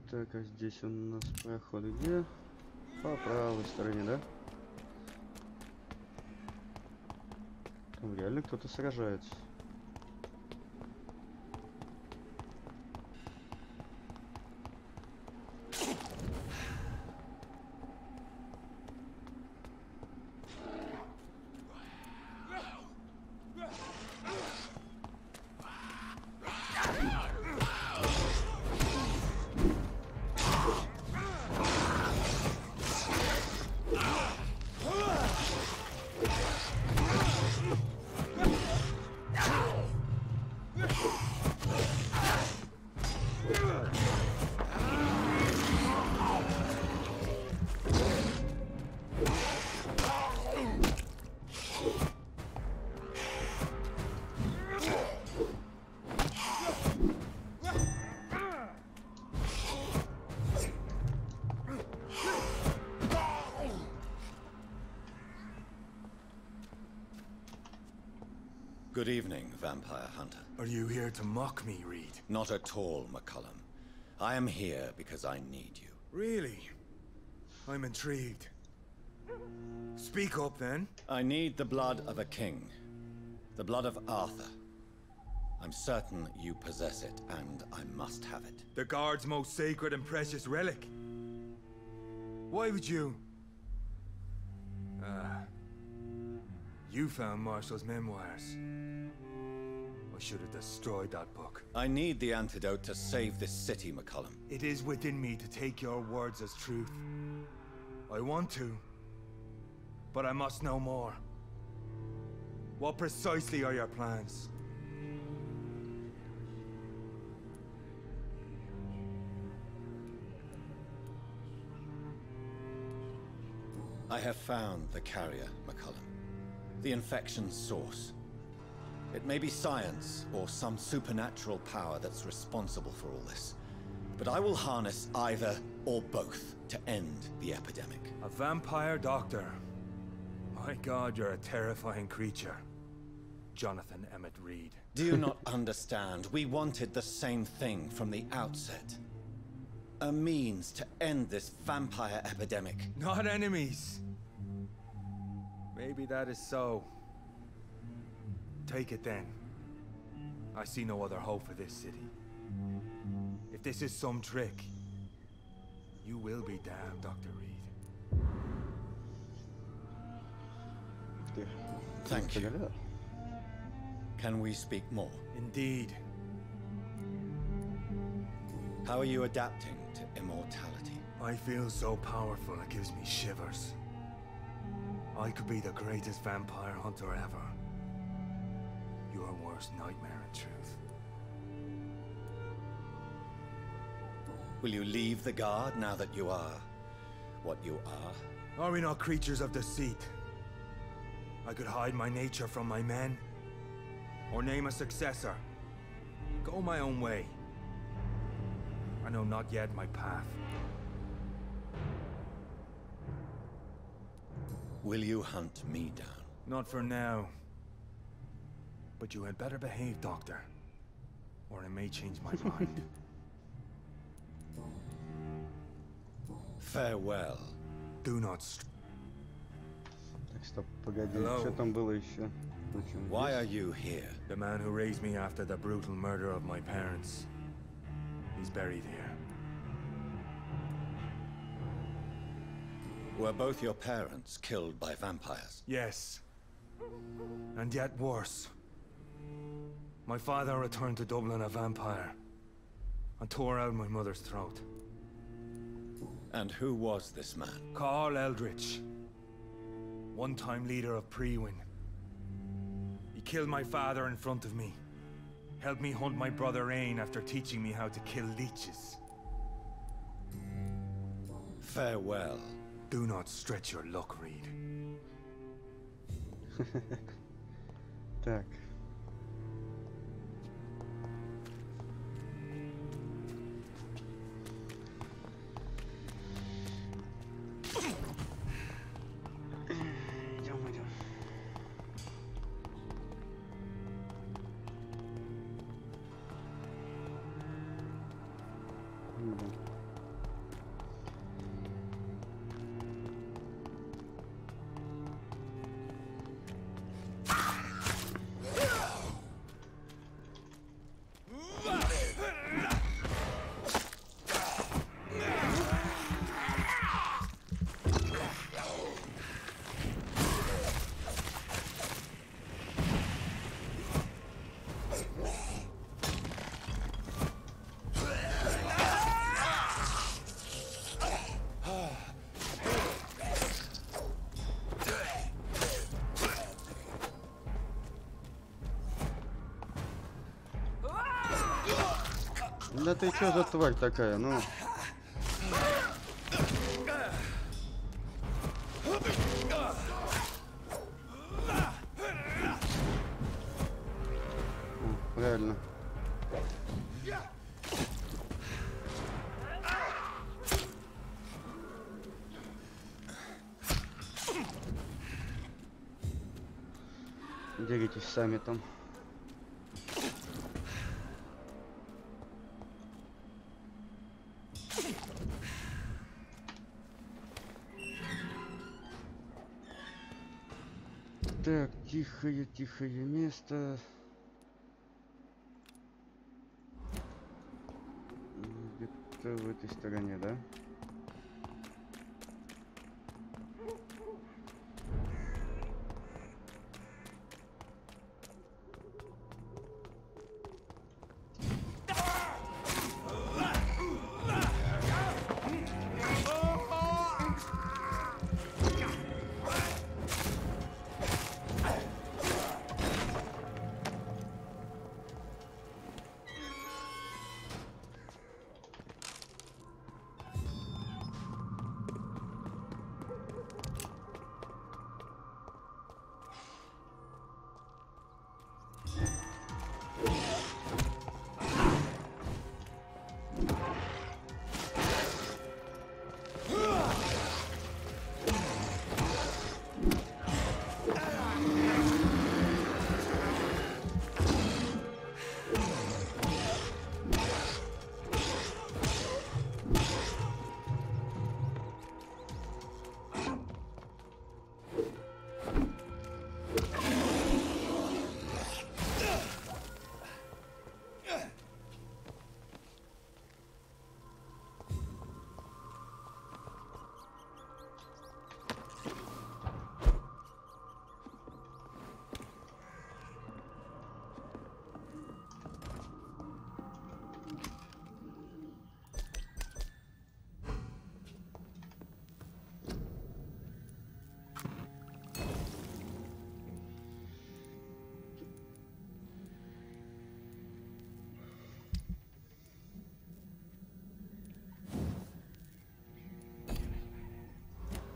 Так, а здесь у нас проход где? По правой стороне, да? Там реально кто-то сражается.
Good evening, vampire hunter.
Are you here to mock me, Reed?
Not at all, McCullum. I am here because I need you.
Really? I'm intrigued. Speak up, then.
I need the blood of a king. The blood of Arthur. I'm certain you possess it, and I must have it.
The guard's most sacred and precious relic. Why would you? You found Marshall's memoirs. I should have destroyed that book.
I need the antidote to save this city, McCullum.
It is within me to take your words as truth. I want to, but I must know more. What precisely are your plans?
I have found the carrier, McCullum. The infection's source. It may be science or some supernatural power that's responsible for all this. But I will harness either or both to end the epidemic.
A vampire doctor. My God, you're a terrifying creature. Jonathan Emmett Reed.
Do you not understand? We wanted the same thing from the outset. A means to end this vampire epidemic.
Not enemies. Maybe that is so. Take it then. I see no other hope for this city. If this is some trick, you will be damned, Dr. Reed.
Thank you. Can we speak more?
Indeed.
How are you adapting to immortality?
I feel so powerful it gives me shivers. I could be the greatest vampire hunter ever. Your worst nightmare, in truth.
Will you leave the guard now that you are what you are?
Are we not creatures of deceit? I could hide my nature from my men, or name a successor. Go my own way. I know not yet my path.
Will you hunt me down?
Not for now. But you had better behave, Doctor, or I may change my mind.
Farewell.
Do not.
Так, стоп, погоди, что там было еще?
Why are you here?
The man who raised me after the brutal murder of my parents. He's buried here.
Were both your parents killed by vampires?
Yes. And yet worse. My father returned to Dublin a vampire and tore out my mother's throat.
And who was this man?
Carl Eldritch. One-time leader of Prewin. He killed my father in front of me. Helped me hunt my brother Ain after teaching me how to kill leeches.
Farewell.
Do not stretch your luck, Reed.
Так. Идем. Да ты чё за тварь такая, ну? Правильно. Деритесь сами там. Так, тихое место. Где-то в этой стороне, да?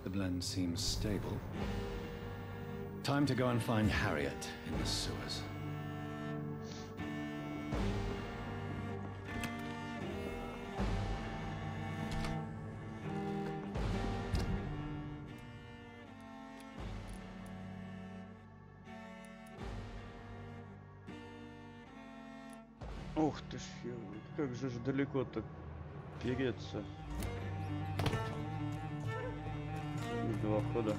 The blend seems stable. Time to go and find Harriet in the sewers.
Ух ты ж, как же далеко-то переться. Два хода.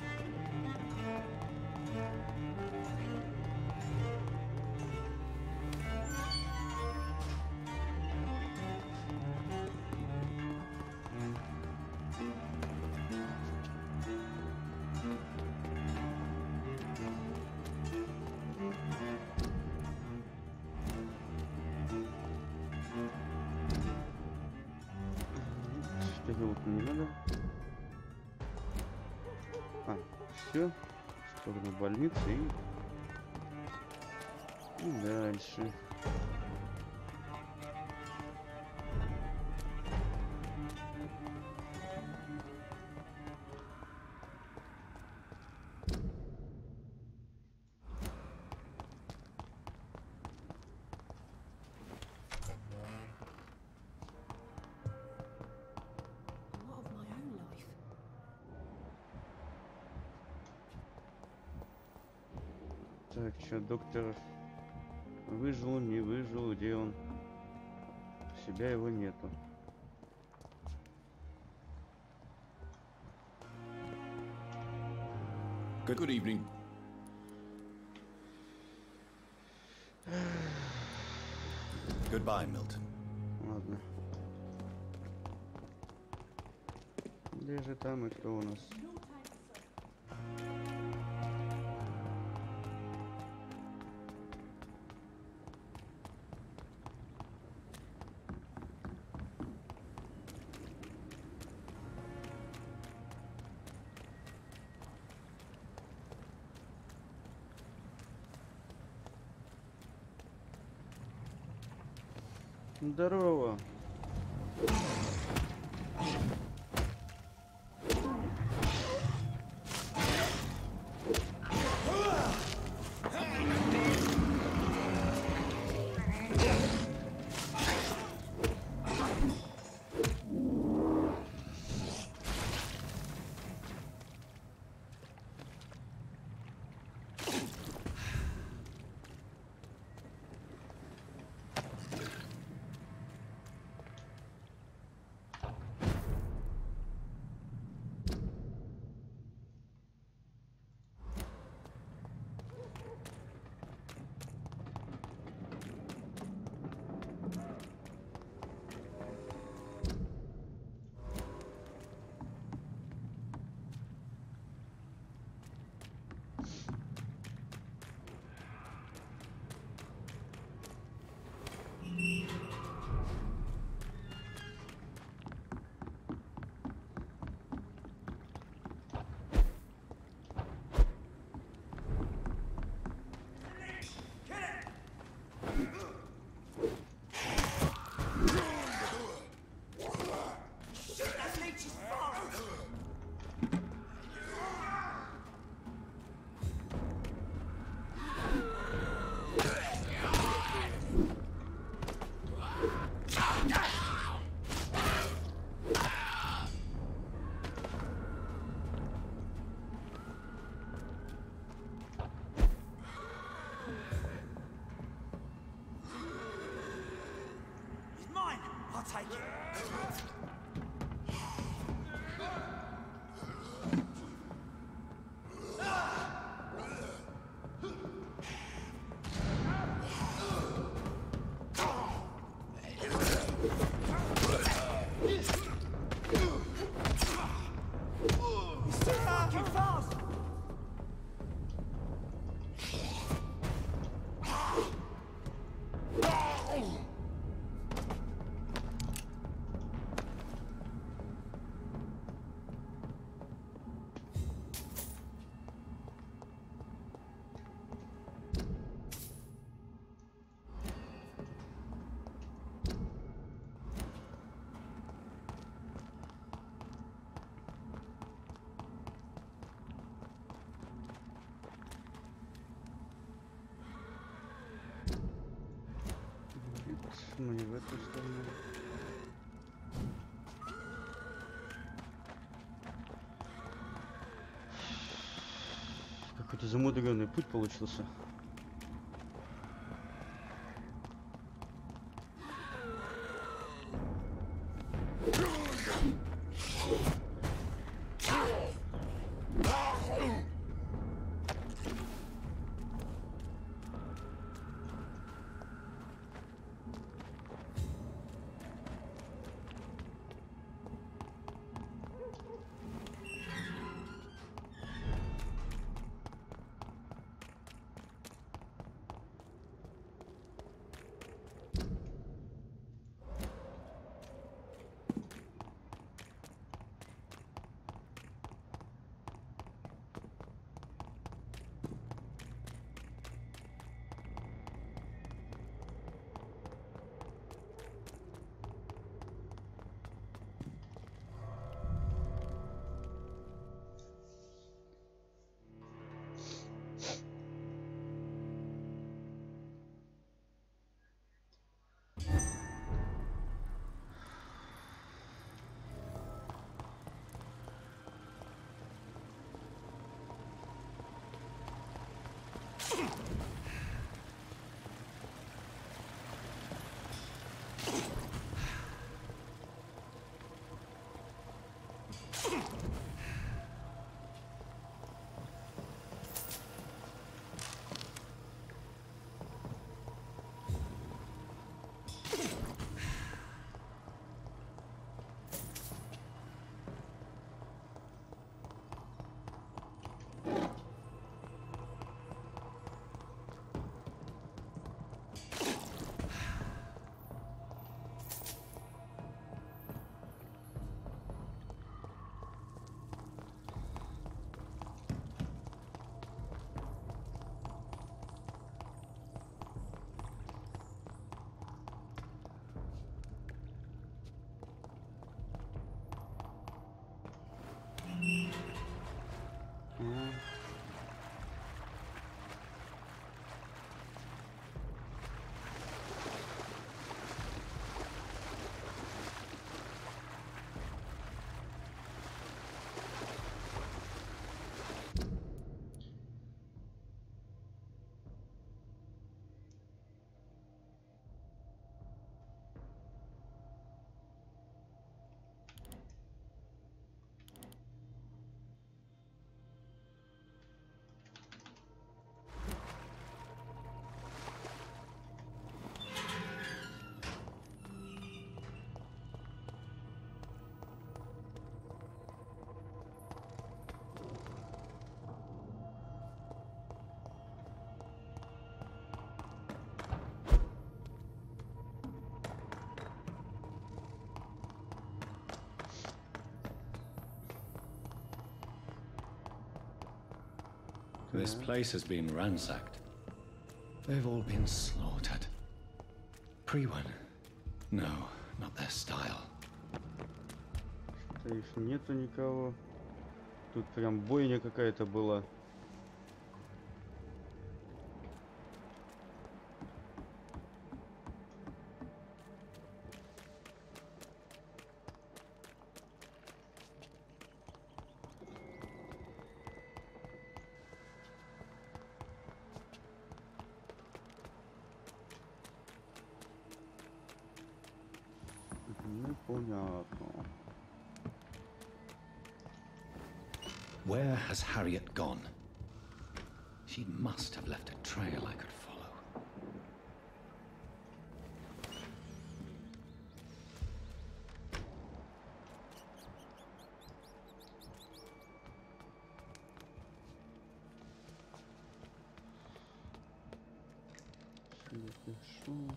Переулок не надо. А, все. В сторону больницы и дальше. Так, что, доктор выжил, не выжил, где он? Себя его нету.
Good evening.
Goodbye, Milton.
Ладно. Где же там и кто у нас? Здорово. Ну не в эту сторону. Какой-то замудренный путь получился.
This place has been ransacked. They've all been slaughtered. Pre-one? No, not their style.
Что-то их нету никого. Тут прям бойня какая-то была. Непонятно.
Where has Harriet gone? She must have left a trail I could follow.
Запишу.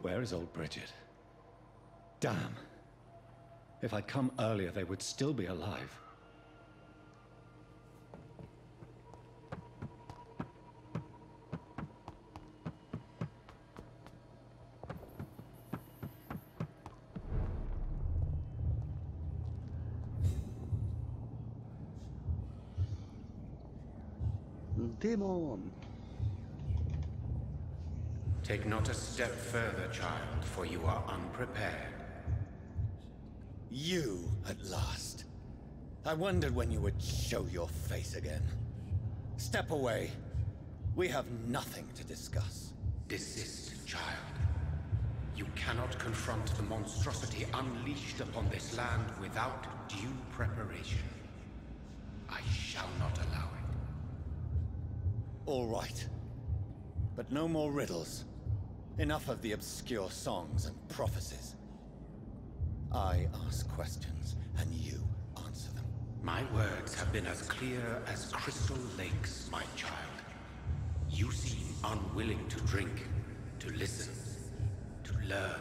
Where is old Bridget? Damn. If I'd come earlier, they would still be alive.
Demon!
Take not a step further, child, for you are unprepared.
You, at last. I wondered when you would show your face again. Step away. We have nothing to discuss.
Desist, child. You cannot confront the monstrosity unleashed upon this land without due preparation. I shall not allow it.
All right. But no more riddles. Enough of the obscure songs and prophecies. I ask questions, and you answer them.
My words have been as clear as crystal lakes, my child. You seem unwilling to drink, to listen, to learn.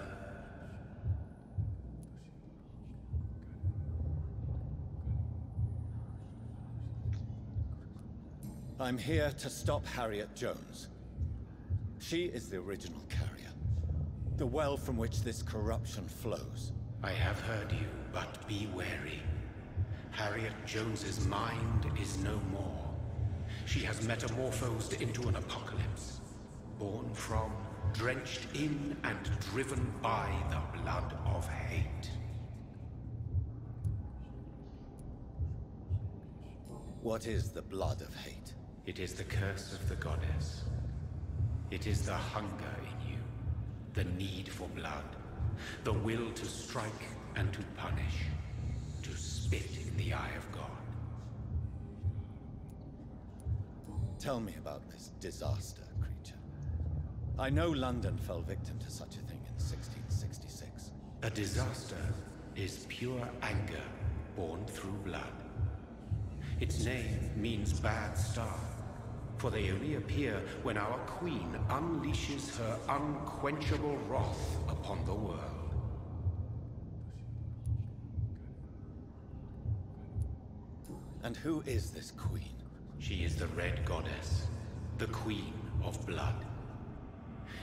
I'm here to stop Harriet Jones. She is the original carrier. The well from which this corruption flows.
I have heard you, but be wary. Harriet Jones's mind is no more. She has metamorphosed into an apocalypse. Born from, drenched in, and driven by the blood of hate.
What is the blood of hate?
It is the curse of the goddess. It is the hunger in you, the need for blood, the will to strike and to punish, to spit in the eye of God.
Tell me about this disaster, creature. I know London fell victim to such a thing in 1666.
A disaster is pure anger born through blood. Its name means bad star. For they only appear when our queen unleashes her unquenchable wrath upon the world.
And who is this queen?
She is the Red Goddess, the Queen of Blood.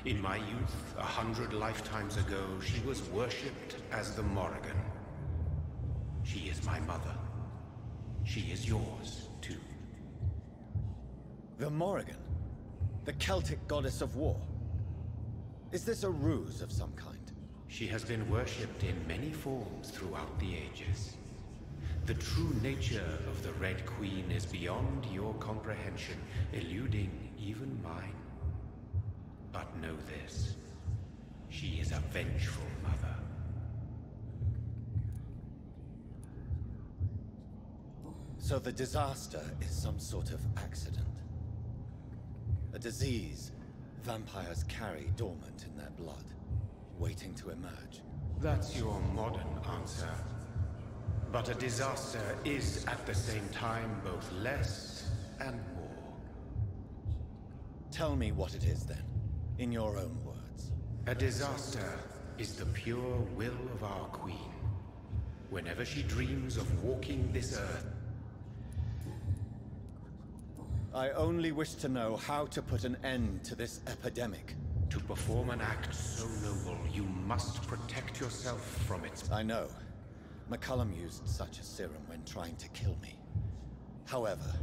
In my youth, 100 lifetimes ago, she was worshipped as the Morrigan. She is my mother. She is yours, too.
The Morrigan? The Celtic goddess of war? Is this a ruse of some kind?
She has been worshipped in many forms throughout the ages. The true nature of the Red Queen is beyond your comprehension, eluding even mine. But know this, she is a vengeful mother.
So the disaster is some sort of accident? A disease vampires carry dormant in their blood, waiting to emerge?
That's your modern answer. But a disaster is at the same time both less and more.
Tell me what it is then, in your own words.
A disaster is the pure will of our queen. Whenever she dreams of walking this earth,
I only wish to know how to put an end to this epidemic.
to perform an act so noble, you must protect yourself from its...
I know. McCullum used such a serum when trying to kill me. However,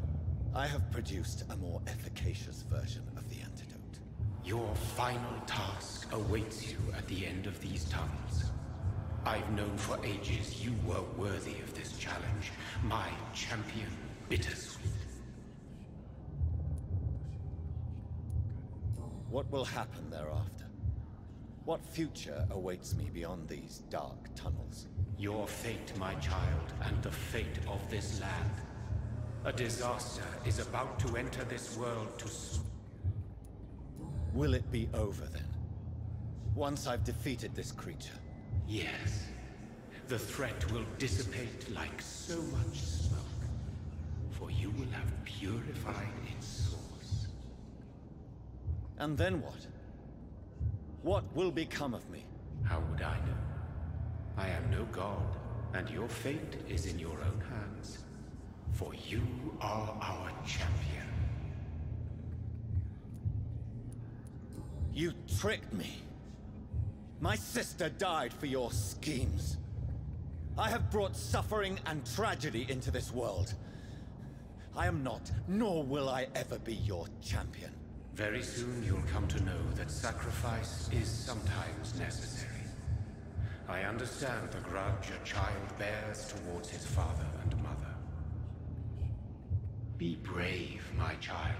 I have produced a more efficacious version of the antidote.
Your final task awaits you at the end of these tunnels. I've known for ages you were worthy of this challenge, my champion, Bittersweet.
What will happen thereafter? What future awaits me beyond these dark tunnels?
Your fate, my child, and the fate of this land. A disaster is about to enter this world to...
Will it be over then? Once I've defeated this creature?
Yes. The threat will dissipate like so much smoke. For you will have purified its source.
And then what? What will become of me?
How would I know? I am no god, and your fate is in your own hands. For you are our champion.
You tricked me. My sister died for your schemes. I have brought suffering and tragedy into this world. I am not, nor will I ever be your champion.
Very soon you'll come to know that sacrifice is sometimes necessary. I understand the grudge a child bears towards his father and mother. Be brave, my child.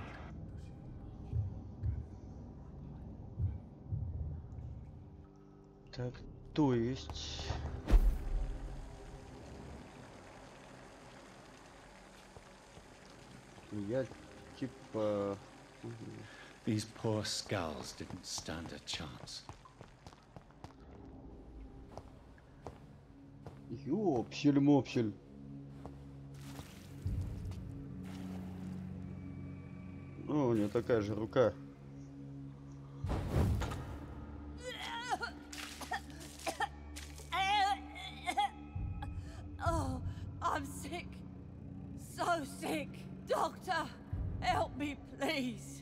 Так, то есть... Я типа...
These poor skulls didn't stand a chance.
Ёпсель-мопсель. О, у нее такая же рука.
Oh, I'm sick. So sick. Doctor, help me, please.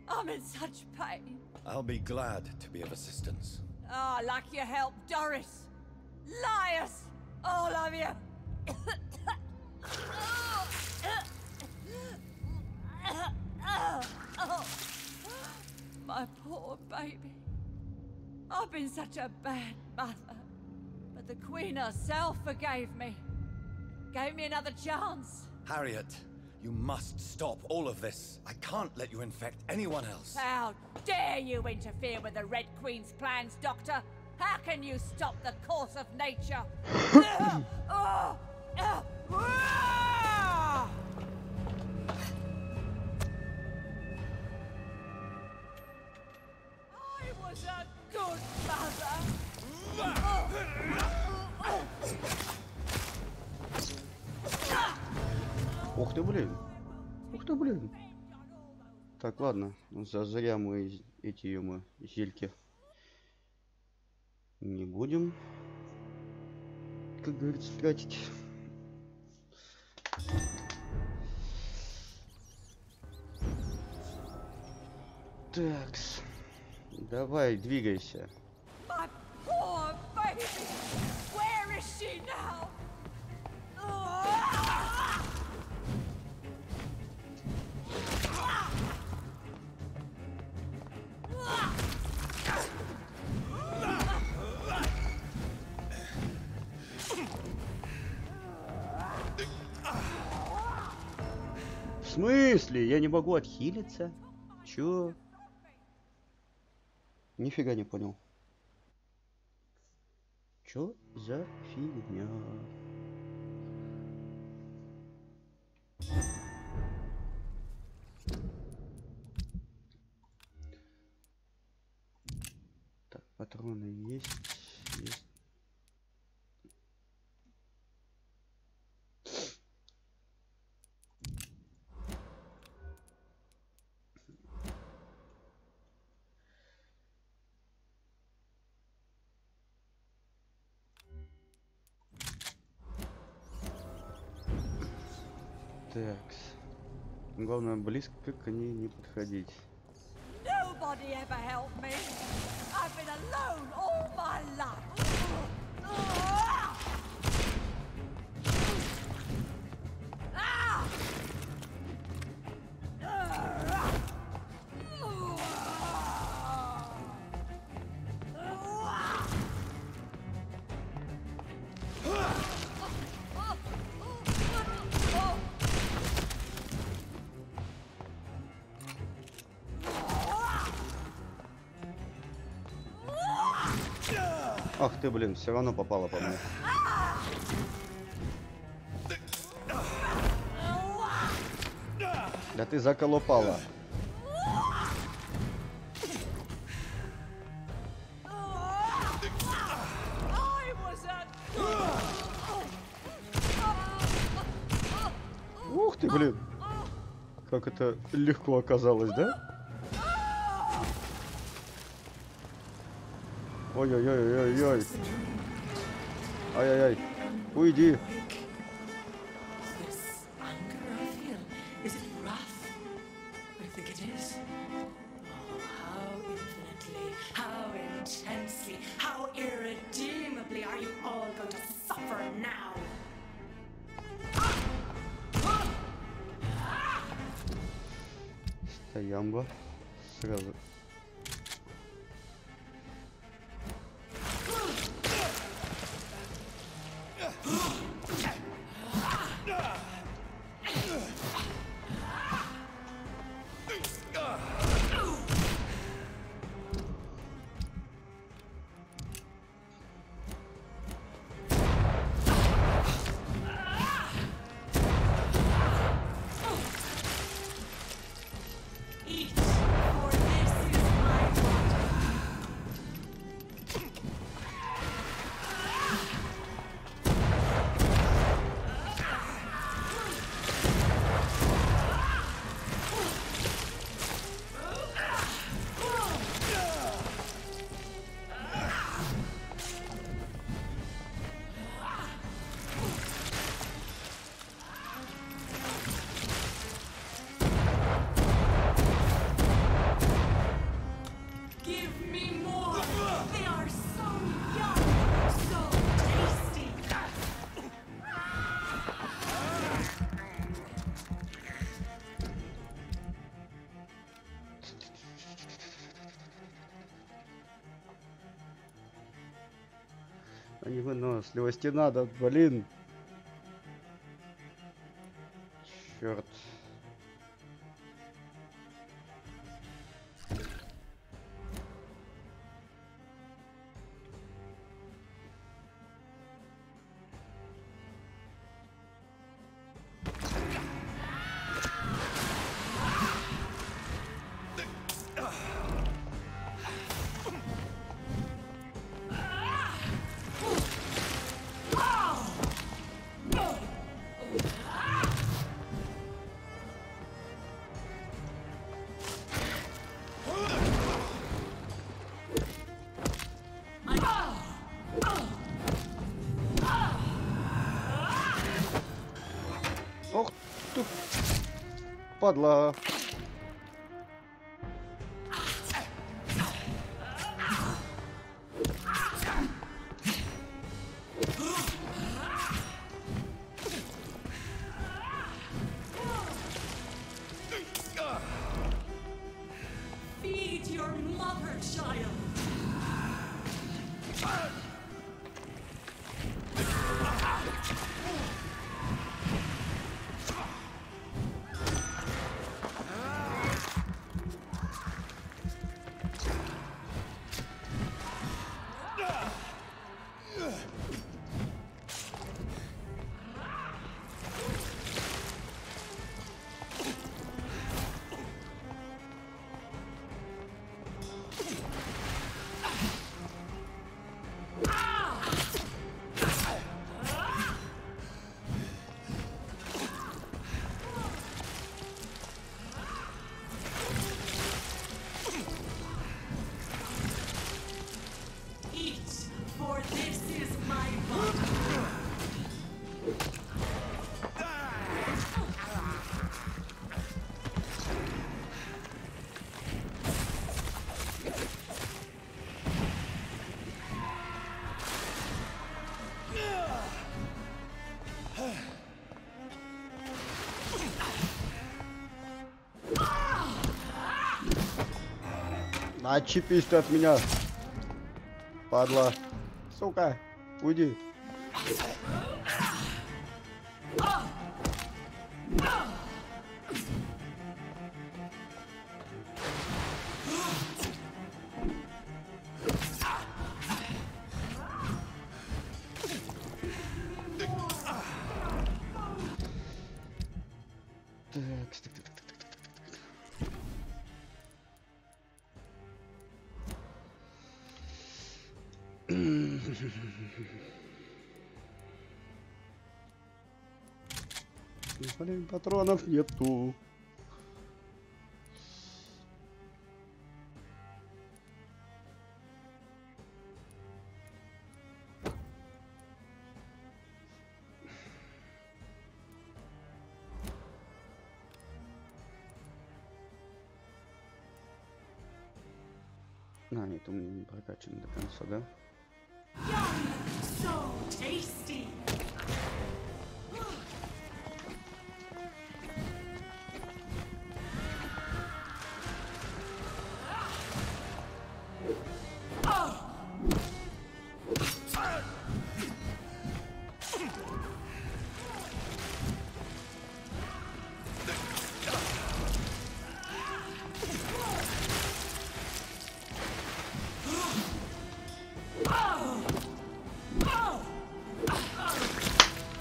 I'm in such pain.
I'll be glad to be of assistance.
Ah, like your help, Doris. Liars, all of you. My poor baby. I've been such a bad mother. But the Queen herself forgave me. Gave me another chance.
Harriet, you must stop all of this. I can't let you infect anyone else.
How dare you interfere with the Red Queen's plans, Doctor? How can you stop the course of nature? I was a good mother.
Ух ты, блин. Ух ты, блин. Так, ладно. Зря мы эти зельки не будем, как говорится, тратить. Такс. Давай, двигайся.
My poor baby. Where is she now?
В смысле? Я не могу отхилиться? Чё? Нифига не понял. Чё за фигня? Так, патроны есть. Такс. Главное, близко к ней не подходить.
Nobody ever helped me. I've been alone all my life.
Ах ты, блин, все равно попала по мне. Да ты заколупала. Ух ты, блин. Как это легко оказалось, да? Ой-ой-ой-ой-ой. Ай-яй-яй. Уйди. Стоямба. Сразу. Невыносливости надо, блин. Черт. Ох ты, падла.
Feed your mother, child.
Отчепись ты от меня. Падла. Сука, уйди. Блин, патронов нету. А, это у меня не прокачано до конца, да?
So tasty.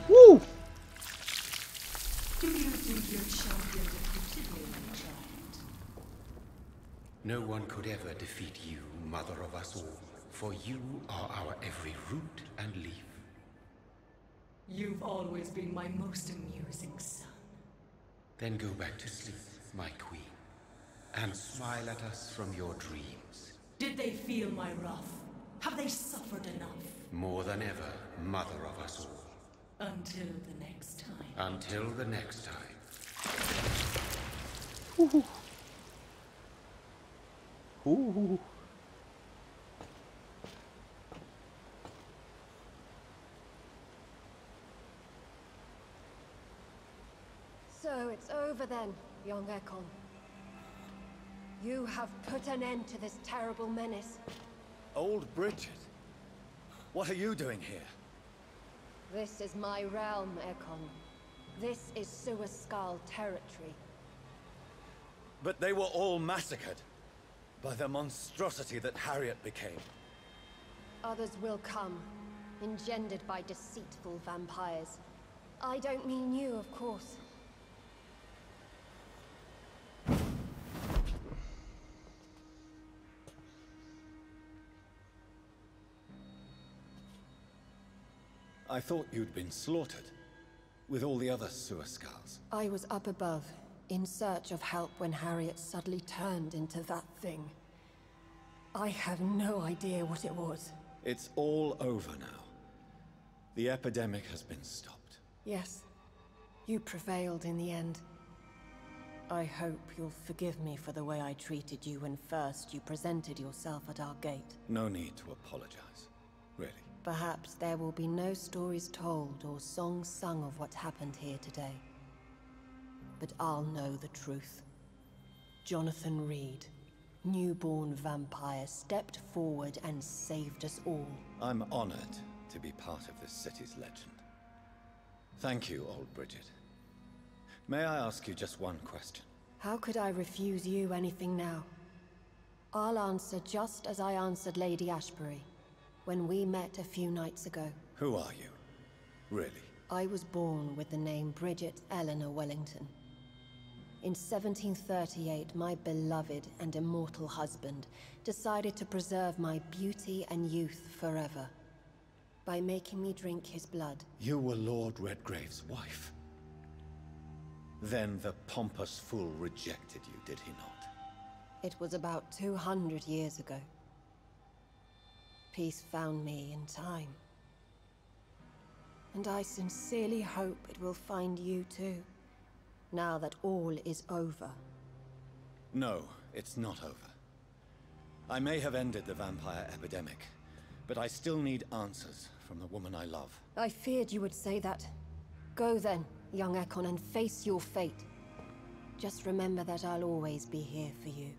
Woo!
Do you think your champion defeated me, my child?
No one could ever defeat you, mother of us all, for you are our every root and leaf.
You've always been my most amusing son.
Then go back to sleep, my queen, and smile at us from your dreams.
Did they feel my wrath? Have they suffered enough?
More than ever, mother of us all.
Until the next time.
Until the next time.
Ooh. Ooh.
So it's over then, young Ekon. You have put an end to this terrible menace.
Old Bridget? What are you doing here?
This is my realm, Ekon. This is Suaskal territory.
But they were all massacred by the monstrosity that Harriet became.
Others will come, engendered by deceitful vampires. I don't mean you, of course.
I thought you'd been slaughtered, with all the other Suaskals.
I was up above, in search of help when Harriet suddenly turned into that thing. I have no idea what it was.
It's all over now. The epidemic has been stopped.
Yes, you prevailed in the end. I hope you'll forgive me for the way I treated you when first you presented yourself at our gate.
No need to apologize, really.
Perhaps there will be no stories told or songs sung of what happened here today. But I'll know the truth. Jonathan Reed, newborn vampire, stepped forward and saved us all.
I'm honored to be part of this city's legend. Thank you, old Bridget. May I ask you just one question?
How could I refuse you anything now? I'll answer just as I answered Lady Ashbury when we met a few nights ago.
Who are you? Really?
I was born with the name Bridget Eleanor Wellington. In 1738, my beloved and immortal husband decided to preserve my beauty and youth forever by making me drink his blood.
You were Lord Redgrave's wife. Then the pompous fool rejected you, did he not?
It was about 200 years ago. Peace found me in time. And I sincerely hope it will find you too, now that all is over.
No, it's not over. I may have ended the vampire epidemic, but I still need answers from the woman I love.
I feared you would say that. Go then, young Ekon, and face your fate. Just remember that I'll always be here for you.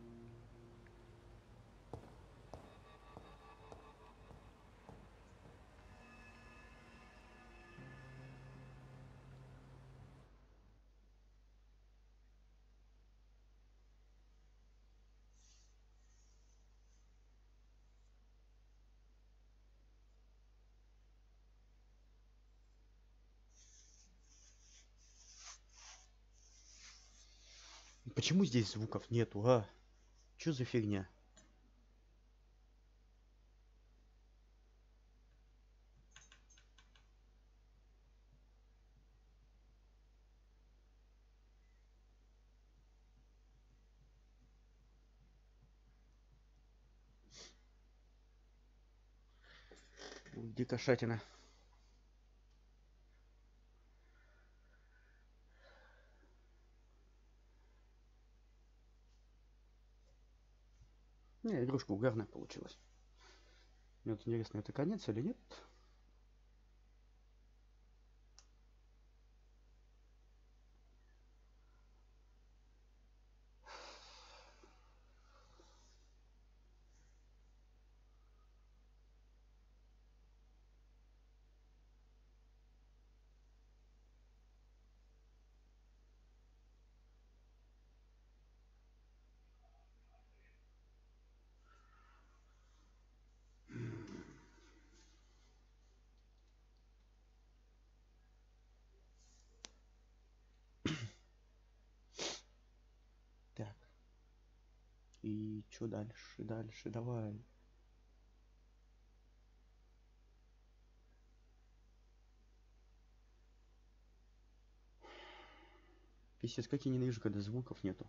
Почему здесь звуков нету, а? Чё за фигня? Где кошатина? Не, игрушка угарная получилась. Мне вот интересно, это конец или нет? Так. И что дальше? Дальше, давай. Писец, как я ненавижу, когда звуков нету.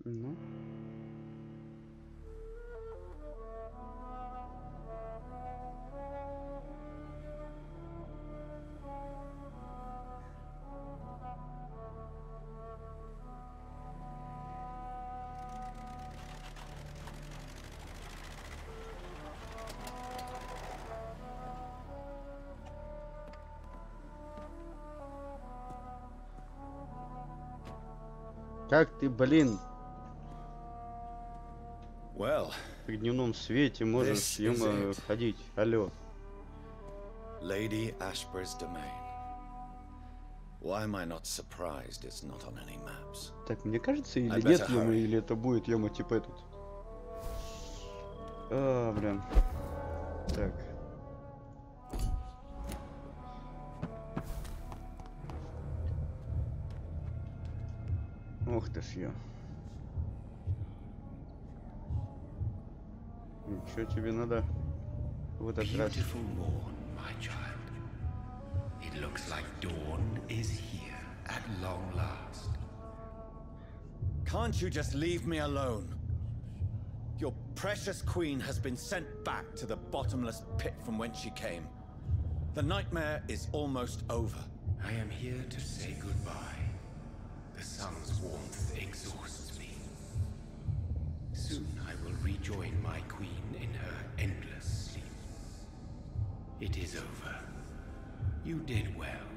Ну. Как ты, блин, при дневном свете можешь ходить? Алло.
Lady Ashbur's domain. Why am I not surprised it's not on any maps?
Так, мне кажется, или нет, ё-мо, или это будет, ё-мо, типа этот. А, блин. Так. Ох ты ж ё. Ничего тебе надо в этот раз.
It looks like dawn is here at long last.
Can't you just leave me alone? Your precious queen has been sent back to the bottomless pit from whence she came. The nightmare is almost over.
I am here to say goodbye. The sun's warmth exhausts me. Soon I will rejoin my queen in her endless sleep. It is over. You did well.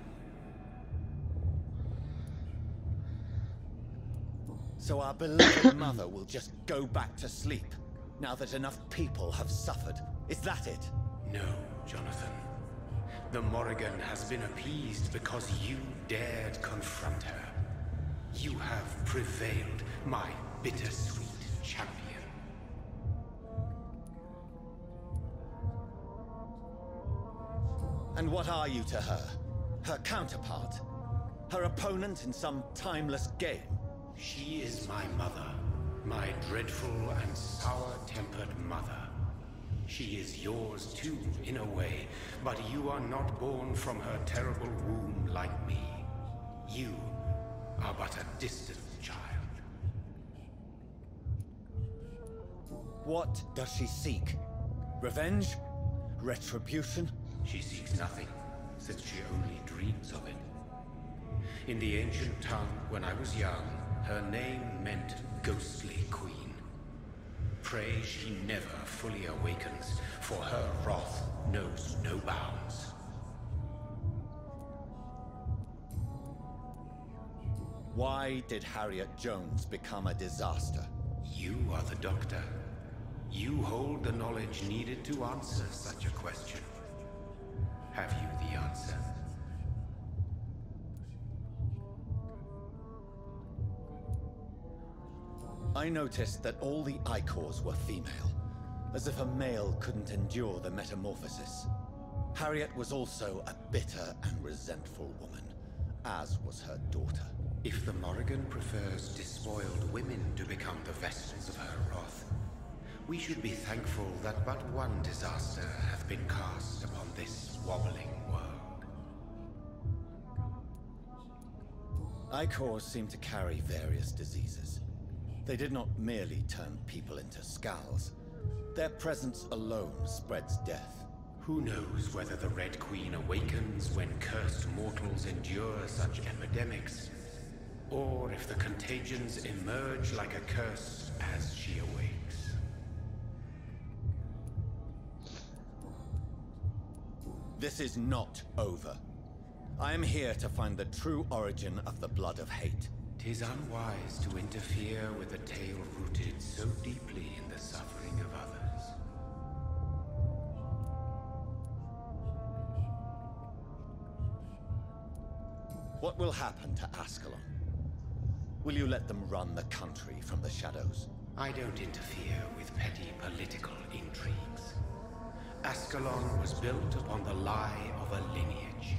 So our beloved mother will just go back to sleep, now that enough people have suffered. Is that it?
No, Jonathan. The Morrigan has been appeased because you dared confront her. You have prevailed, my bittersweet champion.
And what are you to her? Her counterpart? Her opponent in some timeless game?
She is my mother. My dreadful and sour-tempered mother. She is yours too, in a way, but you are not born from her terrible womb like me. You are but a distant child.
What does she seek? Revenge? Retribution?
She seeks nothing, since she only dreams of it. In the ancient tongue, when I was young, her name meant ghostly queen. Pray she never fully awakens, for her wrath knows no bounds.
Why did Harriet Jones become a disaster?
You are the doctor. You hold the knowledge needed to answer such a question. Have you the answer?
I noticed that all the Icors were female, as if a male couldn't endure the metamorphosis. Harriet was also a bitter and resentful woman, as was her daughter.
If the Morrigan prefers despoiled women to become the vessels of her wrath, we should be thankful that but one disaster hath been cast upon this wobbling world.
Icors seem to carry various diseases. They did not merely turn people into skulls. Their presence alone spreads death.
Who knows whether the Red Queen awakens when cursed mortals endure such epidemics, or if the contagions emerge like a curse as she awakes.
This is not over. I am here to find the true origin of the blood of hate.
'Tis unwise to interfere with a tale rooted so deeply in the suffering of others.
What will happen to Ascalon? Will you let them run the country from the shadows?
I don't interfere with petty political intrigues. Ascalon was built upon the lie of a lineage.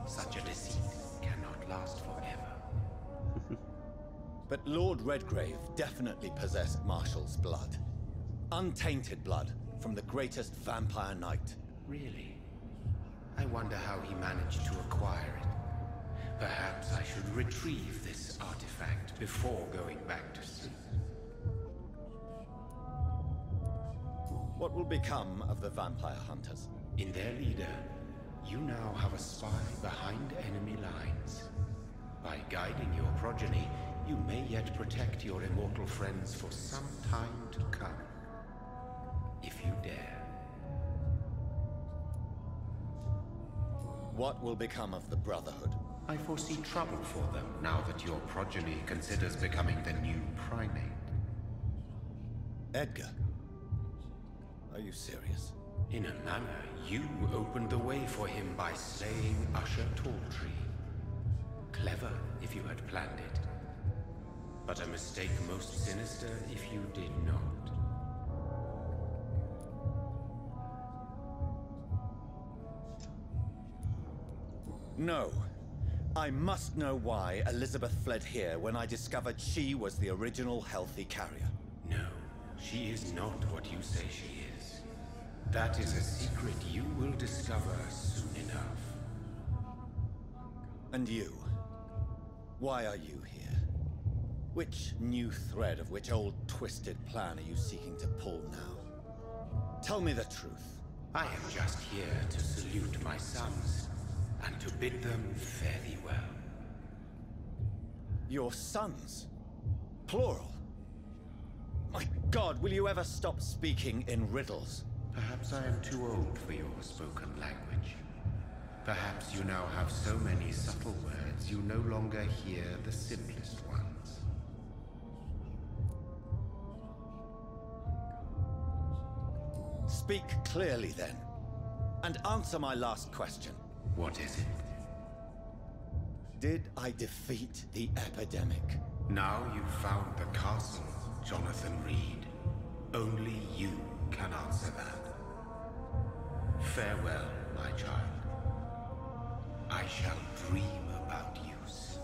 Such a deceit cannot last forever.
But Lord Redgrave definitely possessed Marshall's blood. Untainted blood from the greatest vampire knight.
Really? I wonder how he managed to acquire it. Perhaps I should retrieve this artifact before going back to sleep.
What will become of the vampire hunters?
In their leader, you now have a spy behind enemy lines. By guiding your progeny, you may yet protect your immortal friends for some time to come. If you dare.
What will become of the Brotherhood?
I foresee trouble for them now that your progeny considers becoming the new primate.
Edgar? Are you serious?
In a manner, you opened the way for him by slaying Usher Talltree. Clever if you had planned it. But a mistake most sinister if you did not.
No. I must know why Elizabeth fled here when I discovered she was the original healthy carrier.
No, she is not what you say she is. That is a secret you will discover soon enough.
And you? Why are you here? Which new thread of which old twisted plan are you seeking to pull now? Tell me the truth.
I am just here to salute my sons, and to bid them fare thee well.
Your sons? Plural? My God, will you ever stop speaking in riddles?
Perhaps I am too old for your spoken language. Perhaps you now have so many subtle words you no longer hear the simplest ones.
Speak clearly then, and answer my last question.
What is it?
Did I defeat the epidemic?
Now you've found the castle, Jonathan Reed. Only you can answer that. Farewell, my child. I shall dream about use.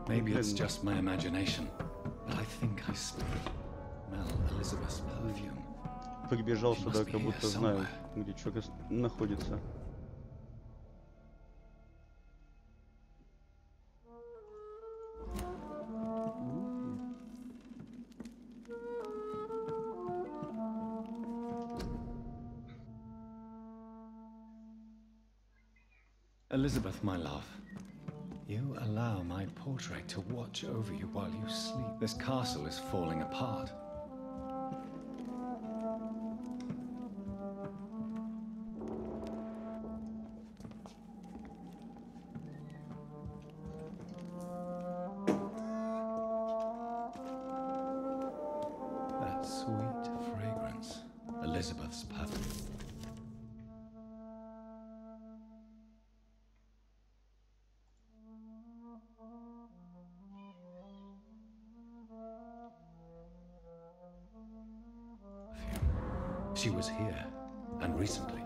Maybe it's just my imagination, but I think I smell Elizabeth's perfume.
Прибежал сюда, как будто знаю, где что находится.
Elizabeth, my love, you allow my portrait to watch over you while you sleep. This castle is falling apart. That sweet fragrance, Elizabeth's perfume. She was here, and recently.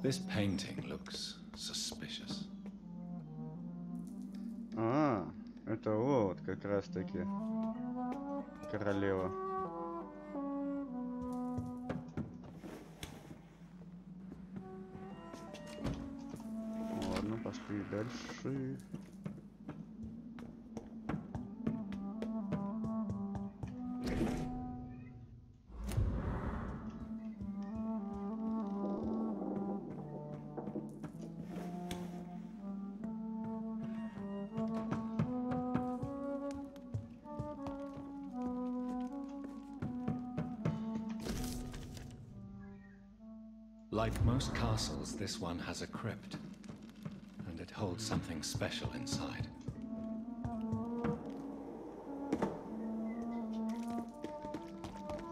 This painting looks suspicious.
А, это вот как раз таки королева. Ладно, пошли дальше.
Like most castles, this one has a crypt, and it holds something special inside.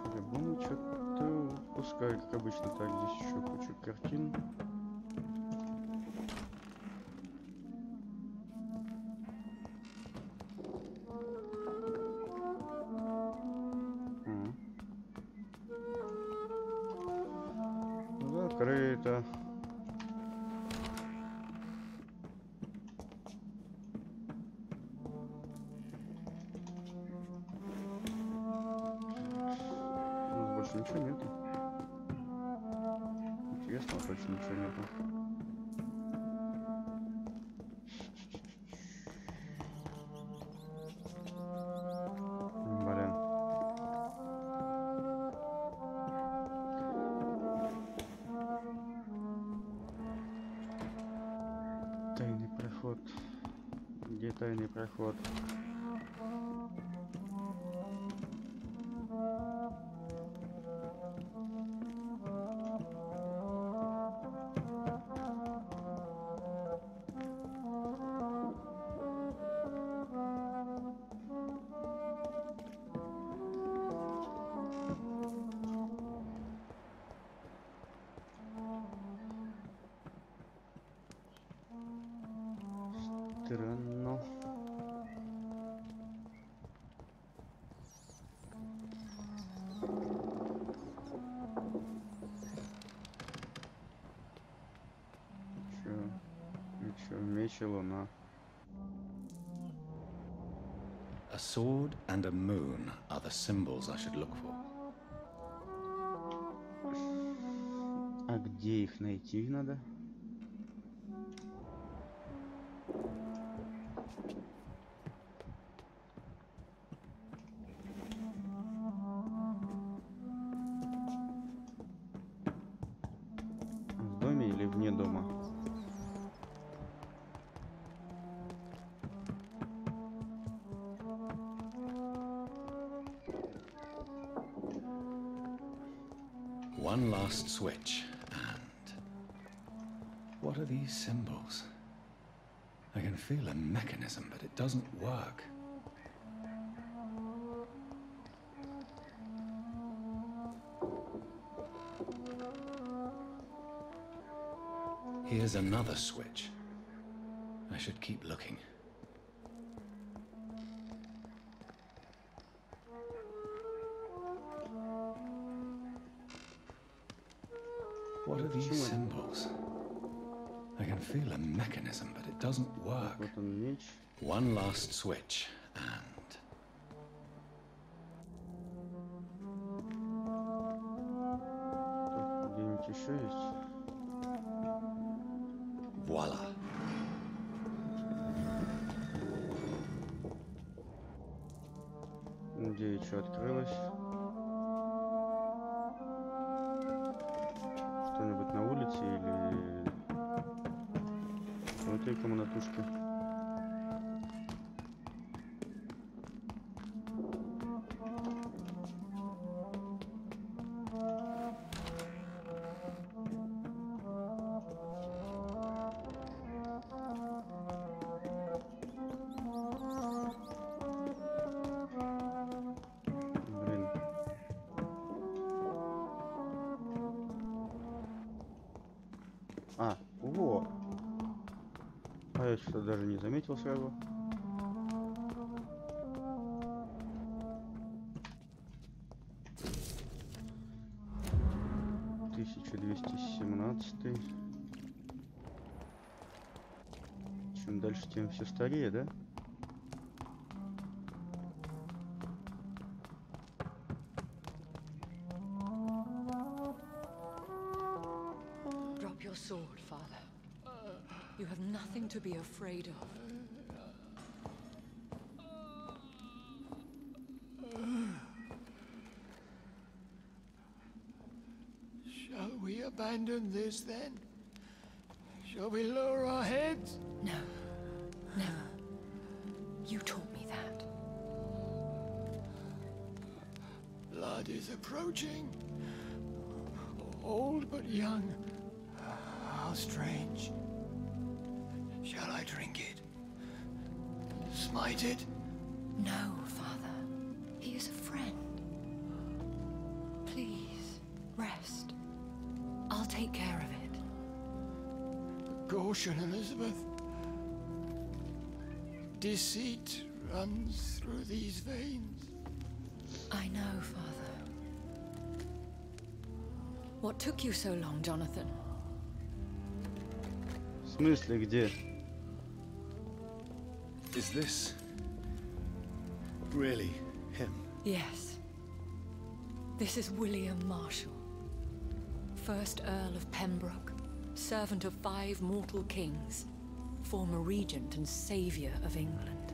По-любому что-то пускай, как обычно. Так, здесь еще куча картин. Закрыто. У нас больше ничего нету. Интересно, точно ничего нету. Блин. Тайный проход. Где тайный проход? Странно. Чё, меч и луна.
A sword and a moon are the symbols I should look for.
А где их найти надо? В доме или вне дома?
One last switch, and... What are these symbols? I can feel a mechanism, but it doesn't work. Here's another switch. I should keep looking. What are these symbols? I can feel a mechanism, but it doesn't work. One last switch, and...
Где-нибудь еще есть?
Voila.
Где что открылось? Что-нибудь на улице или в этой комнатушке? А, во! А я что-то даже не заметил сразу. $1217. Чем дальше, тем все старее, да?
Your sword, Father. You have nothing to be afraid of.
Shall we abandon this then? Shall we lower our heads?
No. Never. You taught me that.
Blood is approaching. Old but young. How strange. Shall I drink it? Smite it?
No, Father. He is a friend. Please, rest. I'll take care of it.
Caution, Elizabeth. Deceit runs through these veins.
I know, Father. What took you so long, Jonathan?
В смысле, где?
Is this really him?
Yes. This is William Marshal, 1st Earl of Pembroke, servant of 5 mortal kings, former regent and savior of England.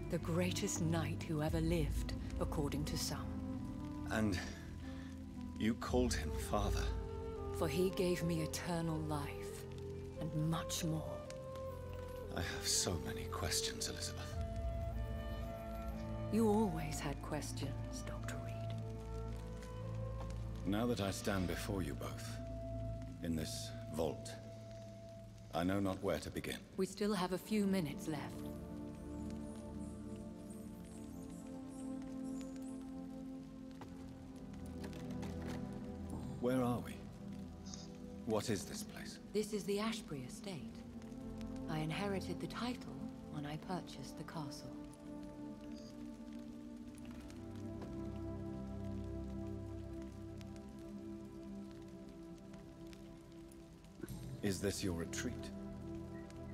The greatest knight who ever lived, according to some.
And you called him father?
For he gave me eternal life. And much more.
I have so many questions, Elizabeth.
You always had questions, Dr. Reed.
Now that I stand before you both, in this vault, I know not where to begin.
We still have a few minutes left.
Where are we? What is this place?
This is the Ashbury estate. I inherited the title when I purchased the castle.
Is this your retreat?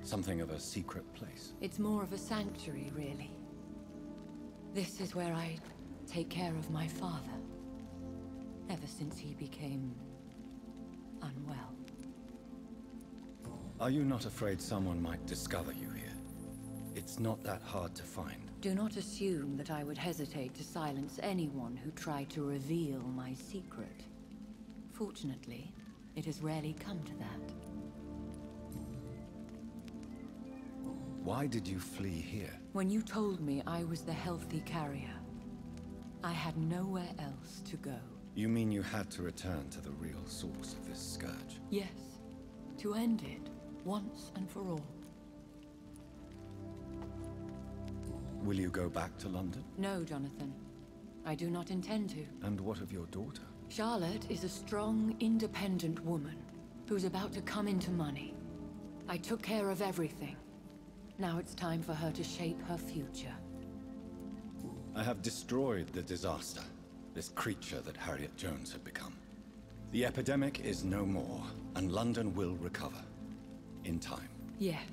Something of a secret place?
It's more of a sanctuary, really. This is where I take care of my father. Ever since he became unwell.
Are you not afraid someone might discover you here? It's not that hard to find.
Do not assume that I would hesitate to silence anyone who tried to reveal my secret. Fortunately, it has rarely come to that.
Why did you flee here?
When you told me I was the healthy carrier, I had nowhere else to go.
You mean you had to return to the real source of this scourge?
Yes, to end it, once and for all.
Will you go back to London?
No, Jonathan. I do not intend to.
And what of your daughter?
Charlotte is a strong, independent woman who's about to come into money. I took care of everything. Now it's time for her to shape her future.
I have destroyed the disaster, this creature that Harriet Jones had become. The epidemic is no more, and London will recover. In time.
Yes.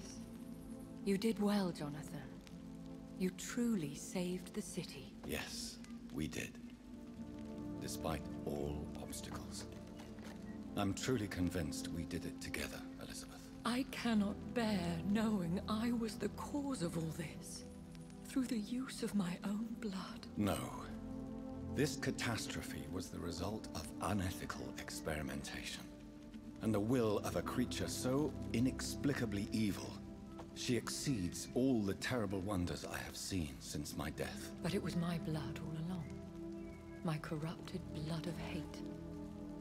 You did well, Jonathan. You truly saved the city.
Yes, we did. Despite all obstacles. I'm truly convinced we did it together, Elizabeth.
I cannot bear knowing I was the cause of all this. Through the use of my own blood.
No. This catastrophe was the result of unethical experimentation. And the will of a creature so inexplicably evil, she exceeds all the terrible wonders I have seen since my death.
But it was my blood all along. My corrupted blood of hate.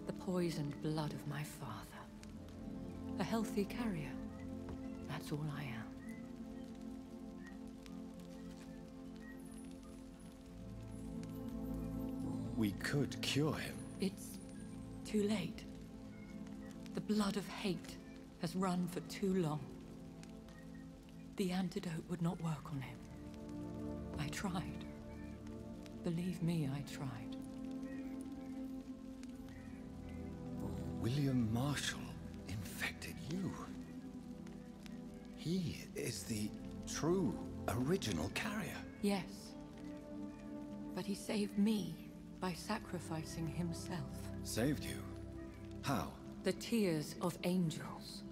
The poisoned blood of my father. A healthy carrier. That's all I am.
We could cure him.
It's too late. The blood of hate has run for too long. The antidote would not work on him. I tried. Believe me, I tried.
William Marshall infected you. He is the true, original carrier.
Yes. But he saved me by sacrificing himself.
Saved you? How?
The tears of angels.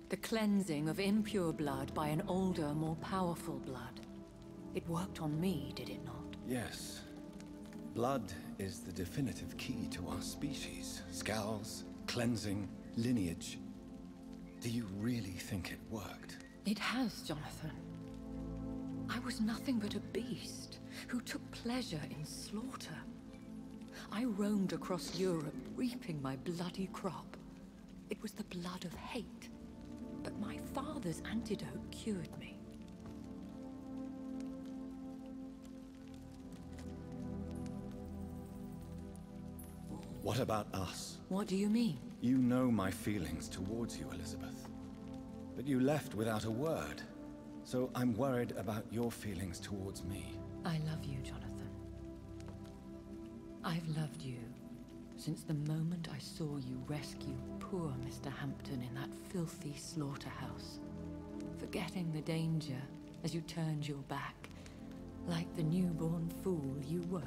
The cleansing of impure blood by an older, more powerful blood. It worked on me, did it not?
Yes. Blood is the definitive key to our species. Scowls, cleansing, lineage. Do you really think it worked?
It has, Jonathan. I was nothing but a beast who took pleasure in slaughter. I roamed across Europe, reaping my bloody crop. It was the blood of hate. But my father's antidote cured me.
What about us?
What do you mean?
You know my feelings towards you, Elizabeth. But you left without a word. So I'm worried about your feelings towards me.
I love you, Jonathan. I've loved you since the moment I saw you rescue poor Mr. Hampton in that filthy slaughterhouse. Forgetting the danger as you turned your back, like the newborn fool you were.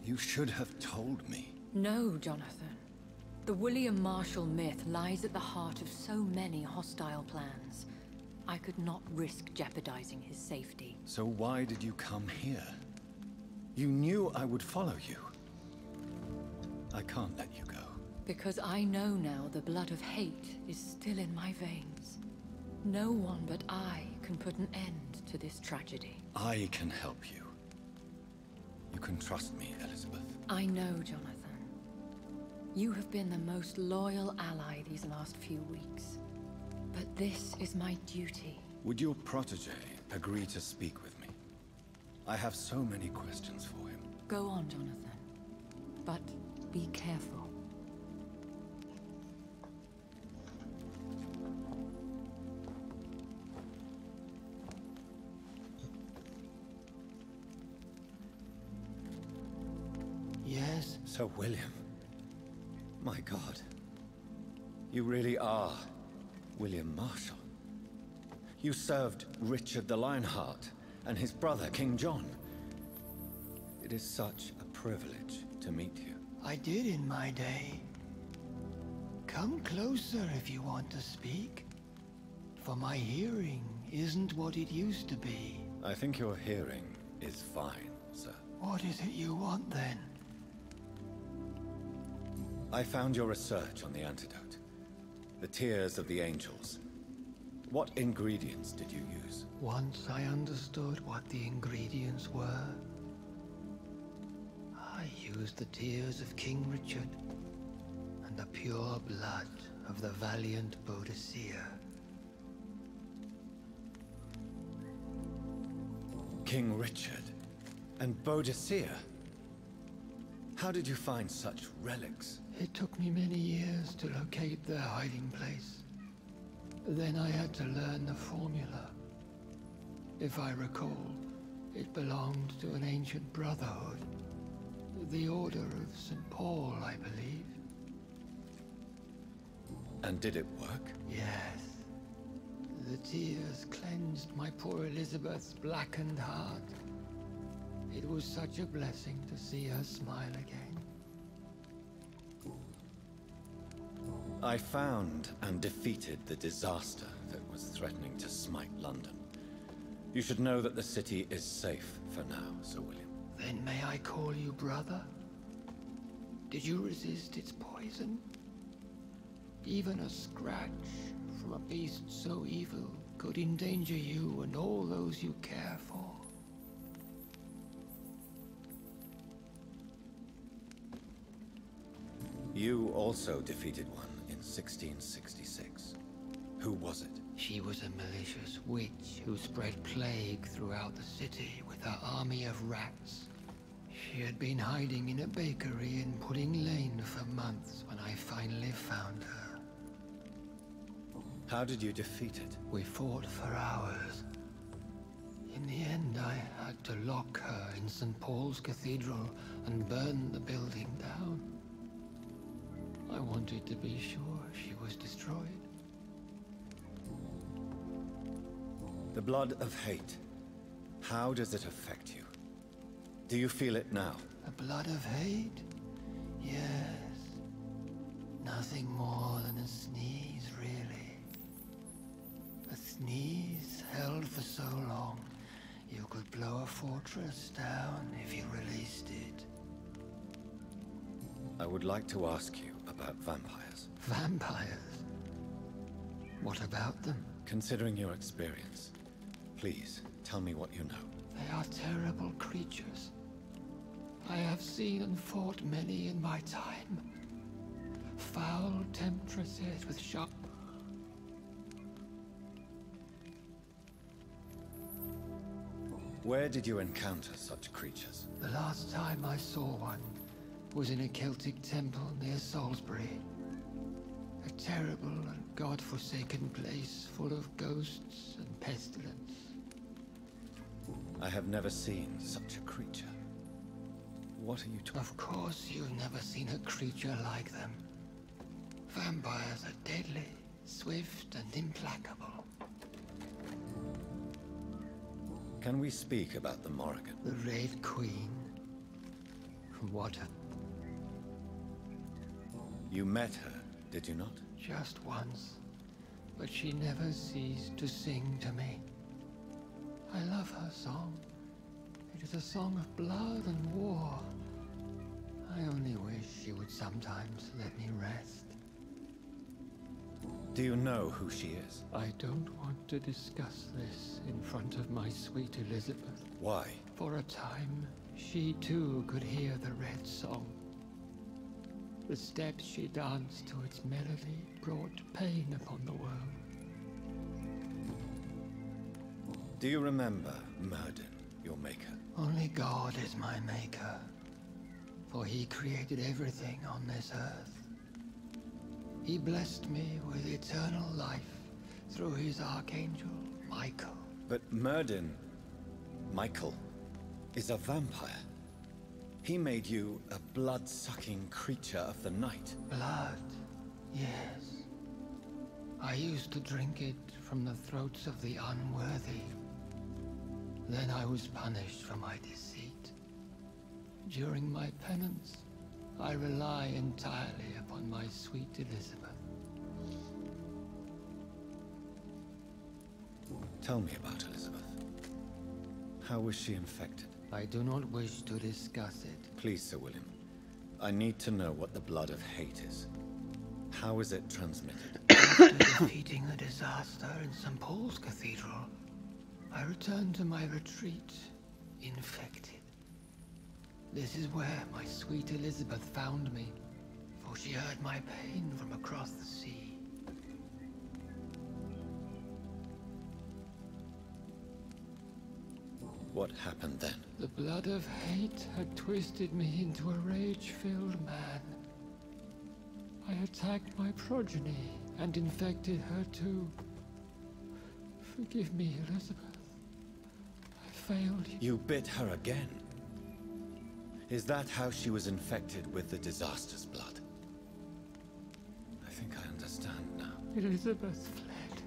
You should have told me.
No, Jonathan. The William Marshall myth lies at the heart of so many hostile plans. I could not risk jeopardizing his safety.
So why did you come here? You knew I would follow you. I can't let you go.
Because I know now the blood of hate is still in my veins. No one but I can put an end to this tragedy.
I can help you. You can trust me, Elizabeth.
I know, Jonathan. You have been the most loyal ally these last few weeks. But this is my duty.
Would your protege agree to speak with me? I have so many questions for him.
Go on, Jonathan. But be careful.
Sir William. My God. You really are William Marshall. You served Richard the Lionheart and his brother, King John. It is such a privilege to meet you.
I did in my day. Come closer if you want to speak. For my hearing isn't what it used to be.
I think your hearing is fine, sir.
What is it you want then?
I found your research on the antidote. The tears of the angels. What ingredients did you use?
Once I understood what the ingredients were, I used the tears of King Richard and the pure blood of the valiant Boadicea.
King Richard and Boadicea? How did you find such relics?
It took me many years to locate their hiding place. Then I had to learn the formula. If I recall, it belonged to an ancient brotherhood. The Order of St. Paul, I believe.
And did it work?
Yes. The tears cleansed my poor Elizabeth's blackened heart. It was such a blessing to see her smile again.
I found and defeated the disaster that was threatening to smite London. You should know that the city is safe for now, Sir William.
Then may I call you brother? Did you resist its poison? Even a scratch from a beast so evil could endanger you and all those you care for.
You also defeated one in 1666. Who was it?
She was a malicious witch who spread plague throughout the city with her army of rats. She had been hiding in a bakery in Pudding Lane for months when I finally found her.
How did you defeat it?
We fought for hours. In the end, I had to lock her in St. Paul's Cathedral and burn the building down. I wanted to be sure she was destroyed.
The blood of hate. How does it affect you? Do you feel it now?
The blood of hate? Yes. Nothing more than a sneeze, really. A sneeze held for so long, you could blow a fortress down if you released it.
I would like to ask you about vampires.
Vampires? What about them?
Considering your experience, please tell me what you know.
They are terrible creatures. I have seen and fought many in my time. Foul temptresses with sharp...
Where did you encounter such creatures?
The last time I saw one was in a Celtic temple near Salisbury. A terrible and god-forsaken place full of ghosts and pestilence.
I have never seen such a creature. What are you talking about?
Of course you've never seen a creature like them. Vampires are deadly, swift and implacable.
Can we speak about the Morrigan?
The Red Queen? What a...
You met her, did you not?
Just once, but she never ceased to sing to me. I love her song. It is a song of blood and war. I only wish she would sometimes let me rest.
Do you know who she is?
I don't want to discuss this in front of my sweet Elizabeth.
Why?
For a time, she too could hear the Red Song. The steps she danced to its melody brought pain upon the world.
Do you remember Myrddin, your maker?
Only God is my maker, for he created everything on this earth. He blessed me with eternal life through his archangel, Michael.
But Myrddin, Michael, is a vampire.
He made you a blood-sucking creature of the night.
Blood, yes. I used to drink it from the throats of the unworthy. Then I was punished for my deceit. During my penance, I rely entirely upon my sweet Elizabeth.
Tell me about Elizabeth. How was she infected?
I do not wish to discuss it.
Please, Sir William. I need to know what the blood of hate is. How is it transmitted?
After defeating a disaster in St. Paul's Cathedral, I returned to my retreat, infected. This is where my sweet Elizabeth found me, for she heard my pain from across the sea.
What happened then?
The blood of hate had twisted me into a rage-filled man. I attacked my progeny and infected her too. Forgive me, Elizabeth. I failed you.
You bit her again? Is that how she was infected with the disaster's blood? I think I understand now.
Elizabeth fled,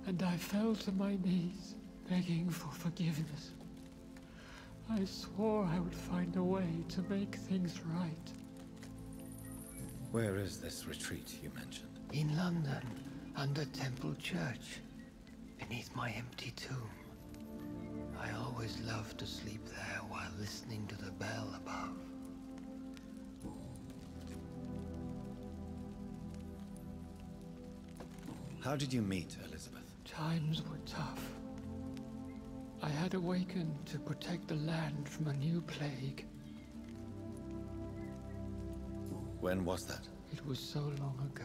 and I fell to my knees, begging for forgiveness. I swore I would find a way to make things right.
Where is this retreat you mentioned?
In London, under Temple Church, beneath my empty tomb. I always loved to sleep there while listening to the bell above.
How did you meet Elizabeth?
Times were tough. I had awakened to protect the land from a new plague.
When was that?
It was so long ago.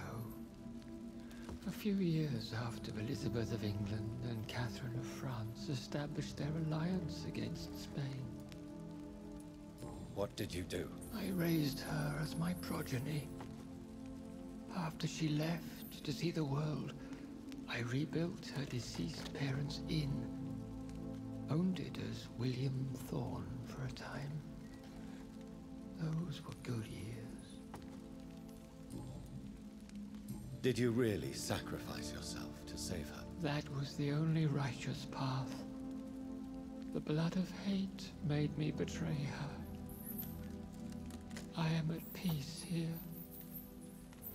A few years after Elizabeth of England and Catherine of France established their alliance against Spain.
What did you do?
I raised her as my progeny. After she left to see the world, I rebuilt her deceased parents' inn. Owned it as William Thorne for a time. Those were good years.
Did you really sacrifice yourself to save her?
That was the only righteous path. The blood of hate made me betray her. I am at peace here.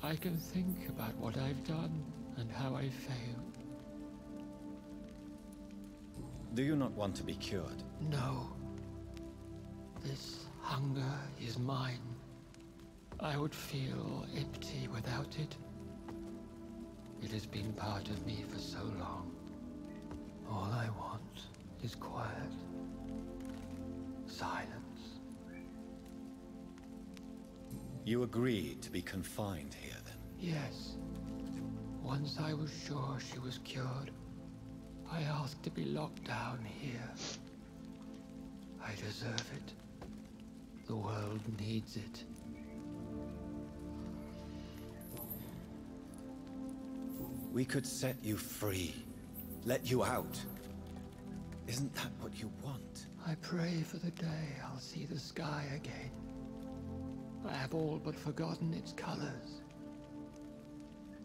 I can think about what I've done and how I failed.
Do you not want to be cured?
No. This hunger is mine. I would feel empty without it. It has been part of me for so long. All I want is quiet. Silence.
You agreed to be confined here then?
Yes. Once I was sure she was cured, I asked to be locked down here. I deserve it. The world needs it.
We could set you free. Let you out. Isn't that what you want?
I pray for the day I'll see the sky again. I have all but forgotten its colors.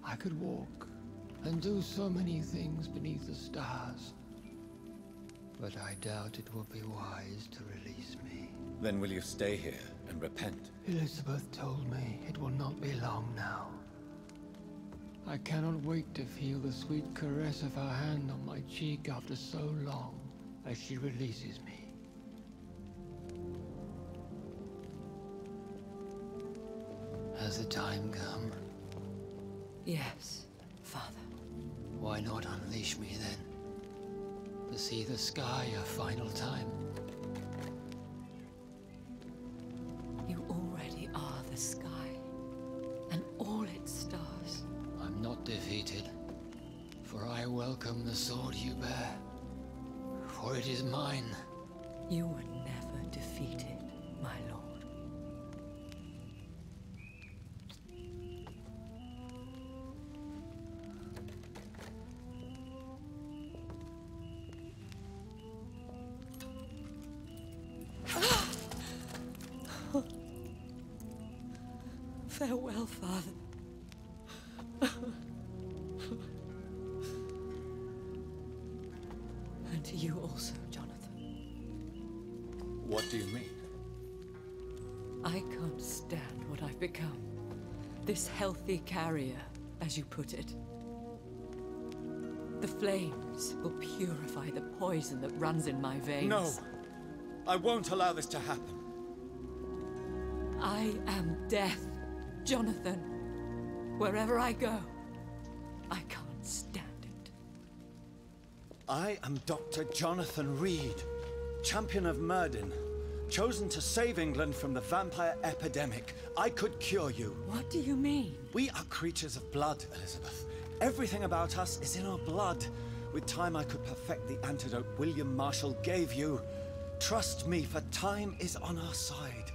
I could walk and do so many things beneath the stars. But I doubt it will be wise to release me.
Then will you stay here and repent?
Elizabeth told me it will not be long now. I cannot wait to feel the sweet caress of her hand on my cheek after so long as she releases me. Has the time come?
Yes, Father.
Why not unleash me then? To see the sky a final time?
You already are the sky, and all its stars.
I'm not defeated, for I welcome the sword you bear, for it is mine.
You were never defeated, my lord. Farewell, Father. And to you also, Jonathan.
What do you mean?
I can't stand what I've become. This healthy carrier, as you put it. The flames will purify the poison that runs in my veins.
No! I won't allow this to happen.
I am death, Jonathan. Wherever I go, I can't stand it.
I am Dr. Jonathan Reed, champion of Myrddin, chosen to save England from the vampire epidemic. I could cure you.
What do you mean?
We are creatures of blood, Elizabeth. Everything about us is in our blood. With time, I could perfect the antidote William Marshall gave you. Trust me, for time is on our side.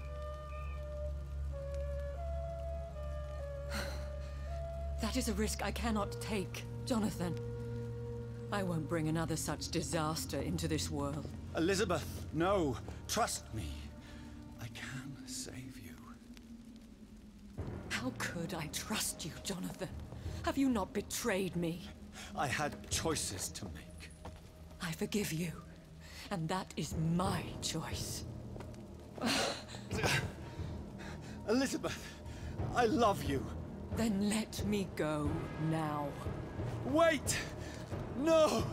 That is a risk I cannot take, Jonathan. I won't bring another such disaster into this world.
Elizabeth, no. Trust me. I can save you.
How could I trust you, Jonathan? Have you not betrayed me?
I had choices to make.
I forgive you, and that is my choice.
Elizabeth, I love you.
Then let me go now.
Wait! No!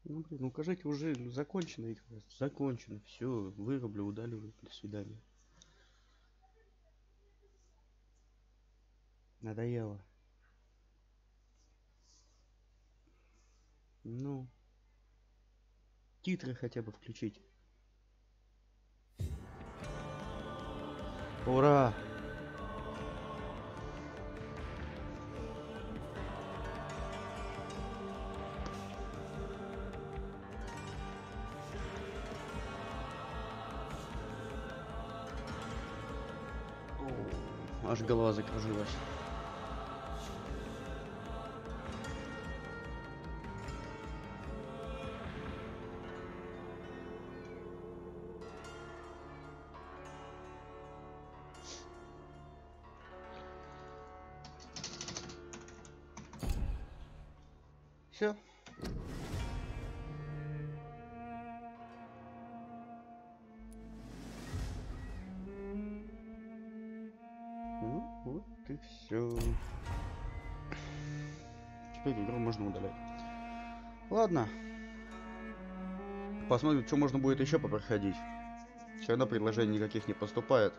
Ну, блин, укажите уже закончено игра. Закончено. Все, вырублю, удалю. До свидания. Надоело. Ну. Титры хотя бы включить. Ура! Аж голова закружилась. Все. Ну, вот и все. Теперь игру можно удалять. Ладно. Посмотрим, что можно будет еще попроходить. Все равно предложений никаких не поступает.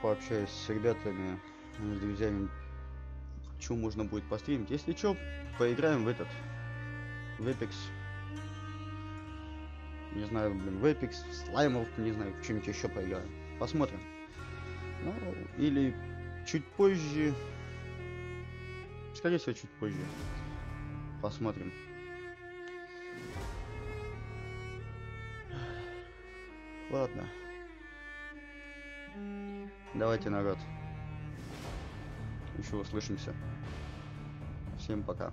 Пообщаюсь с ребятами, с друзьями, что можно будет постримить. Если что, поиграем в этот, в Apex. Не знаю, блин, в Apex, в слаймов, не знаю, в чем-нибудь еще поиграем. Посмотрим. Ну, или чуть позже. Скорее всего, чуть позже. Посмотрим. Ладно. Давайте, народ. Еще услышимся. Всем пока.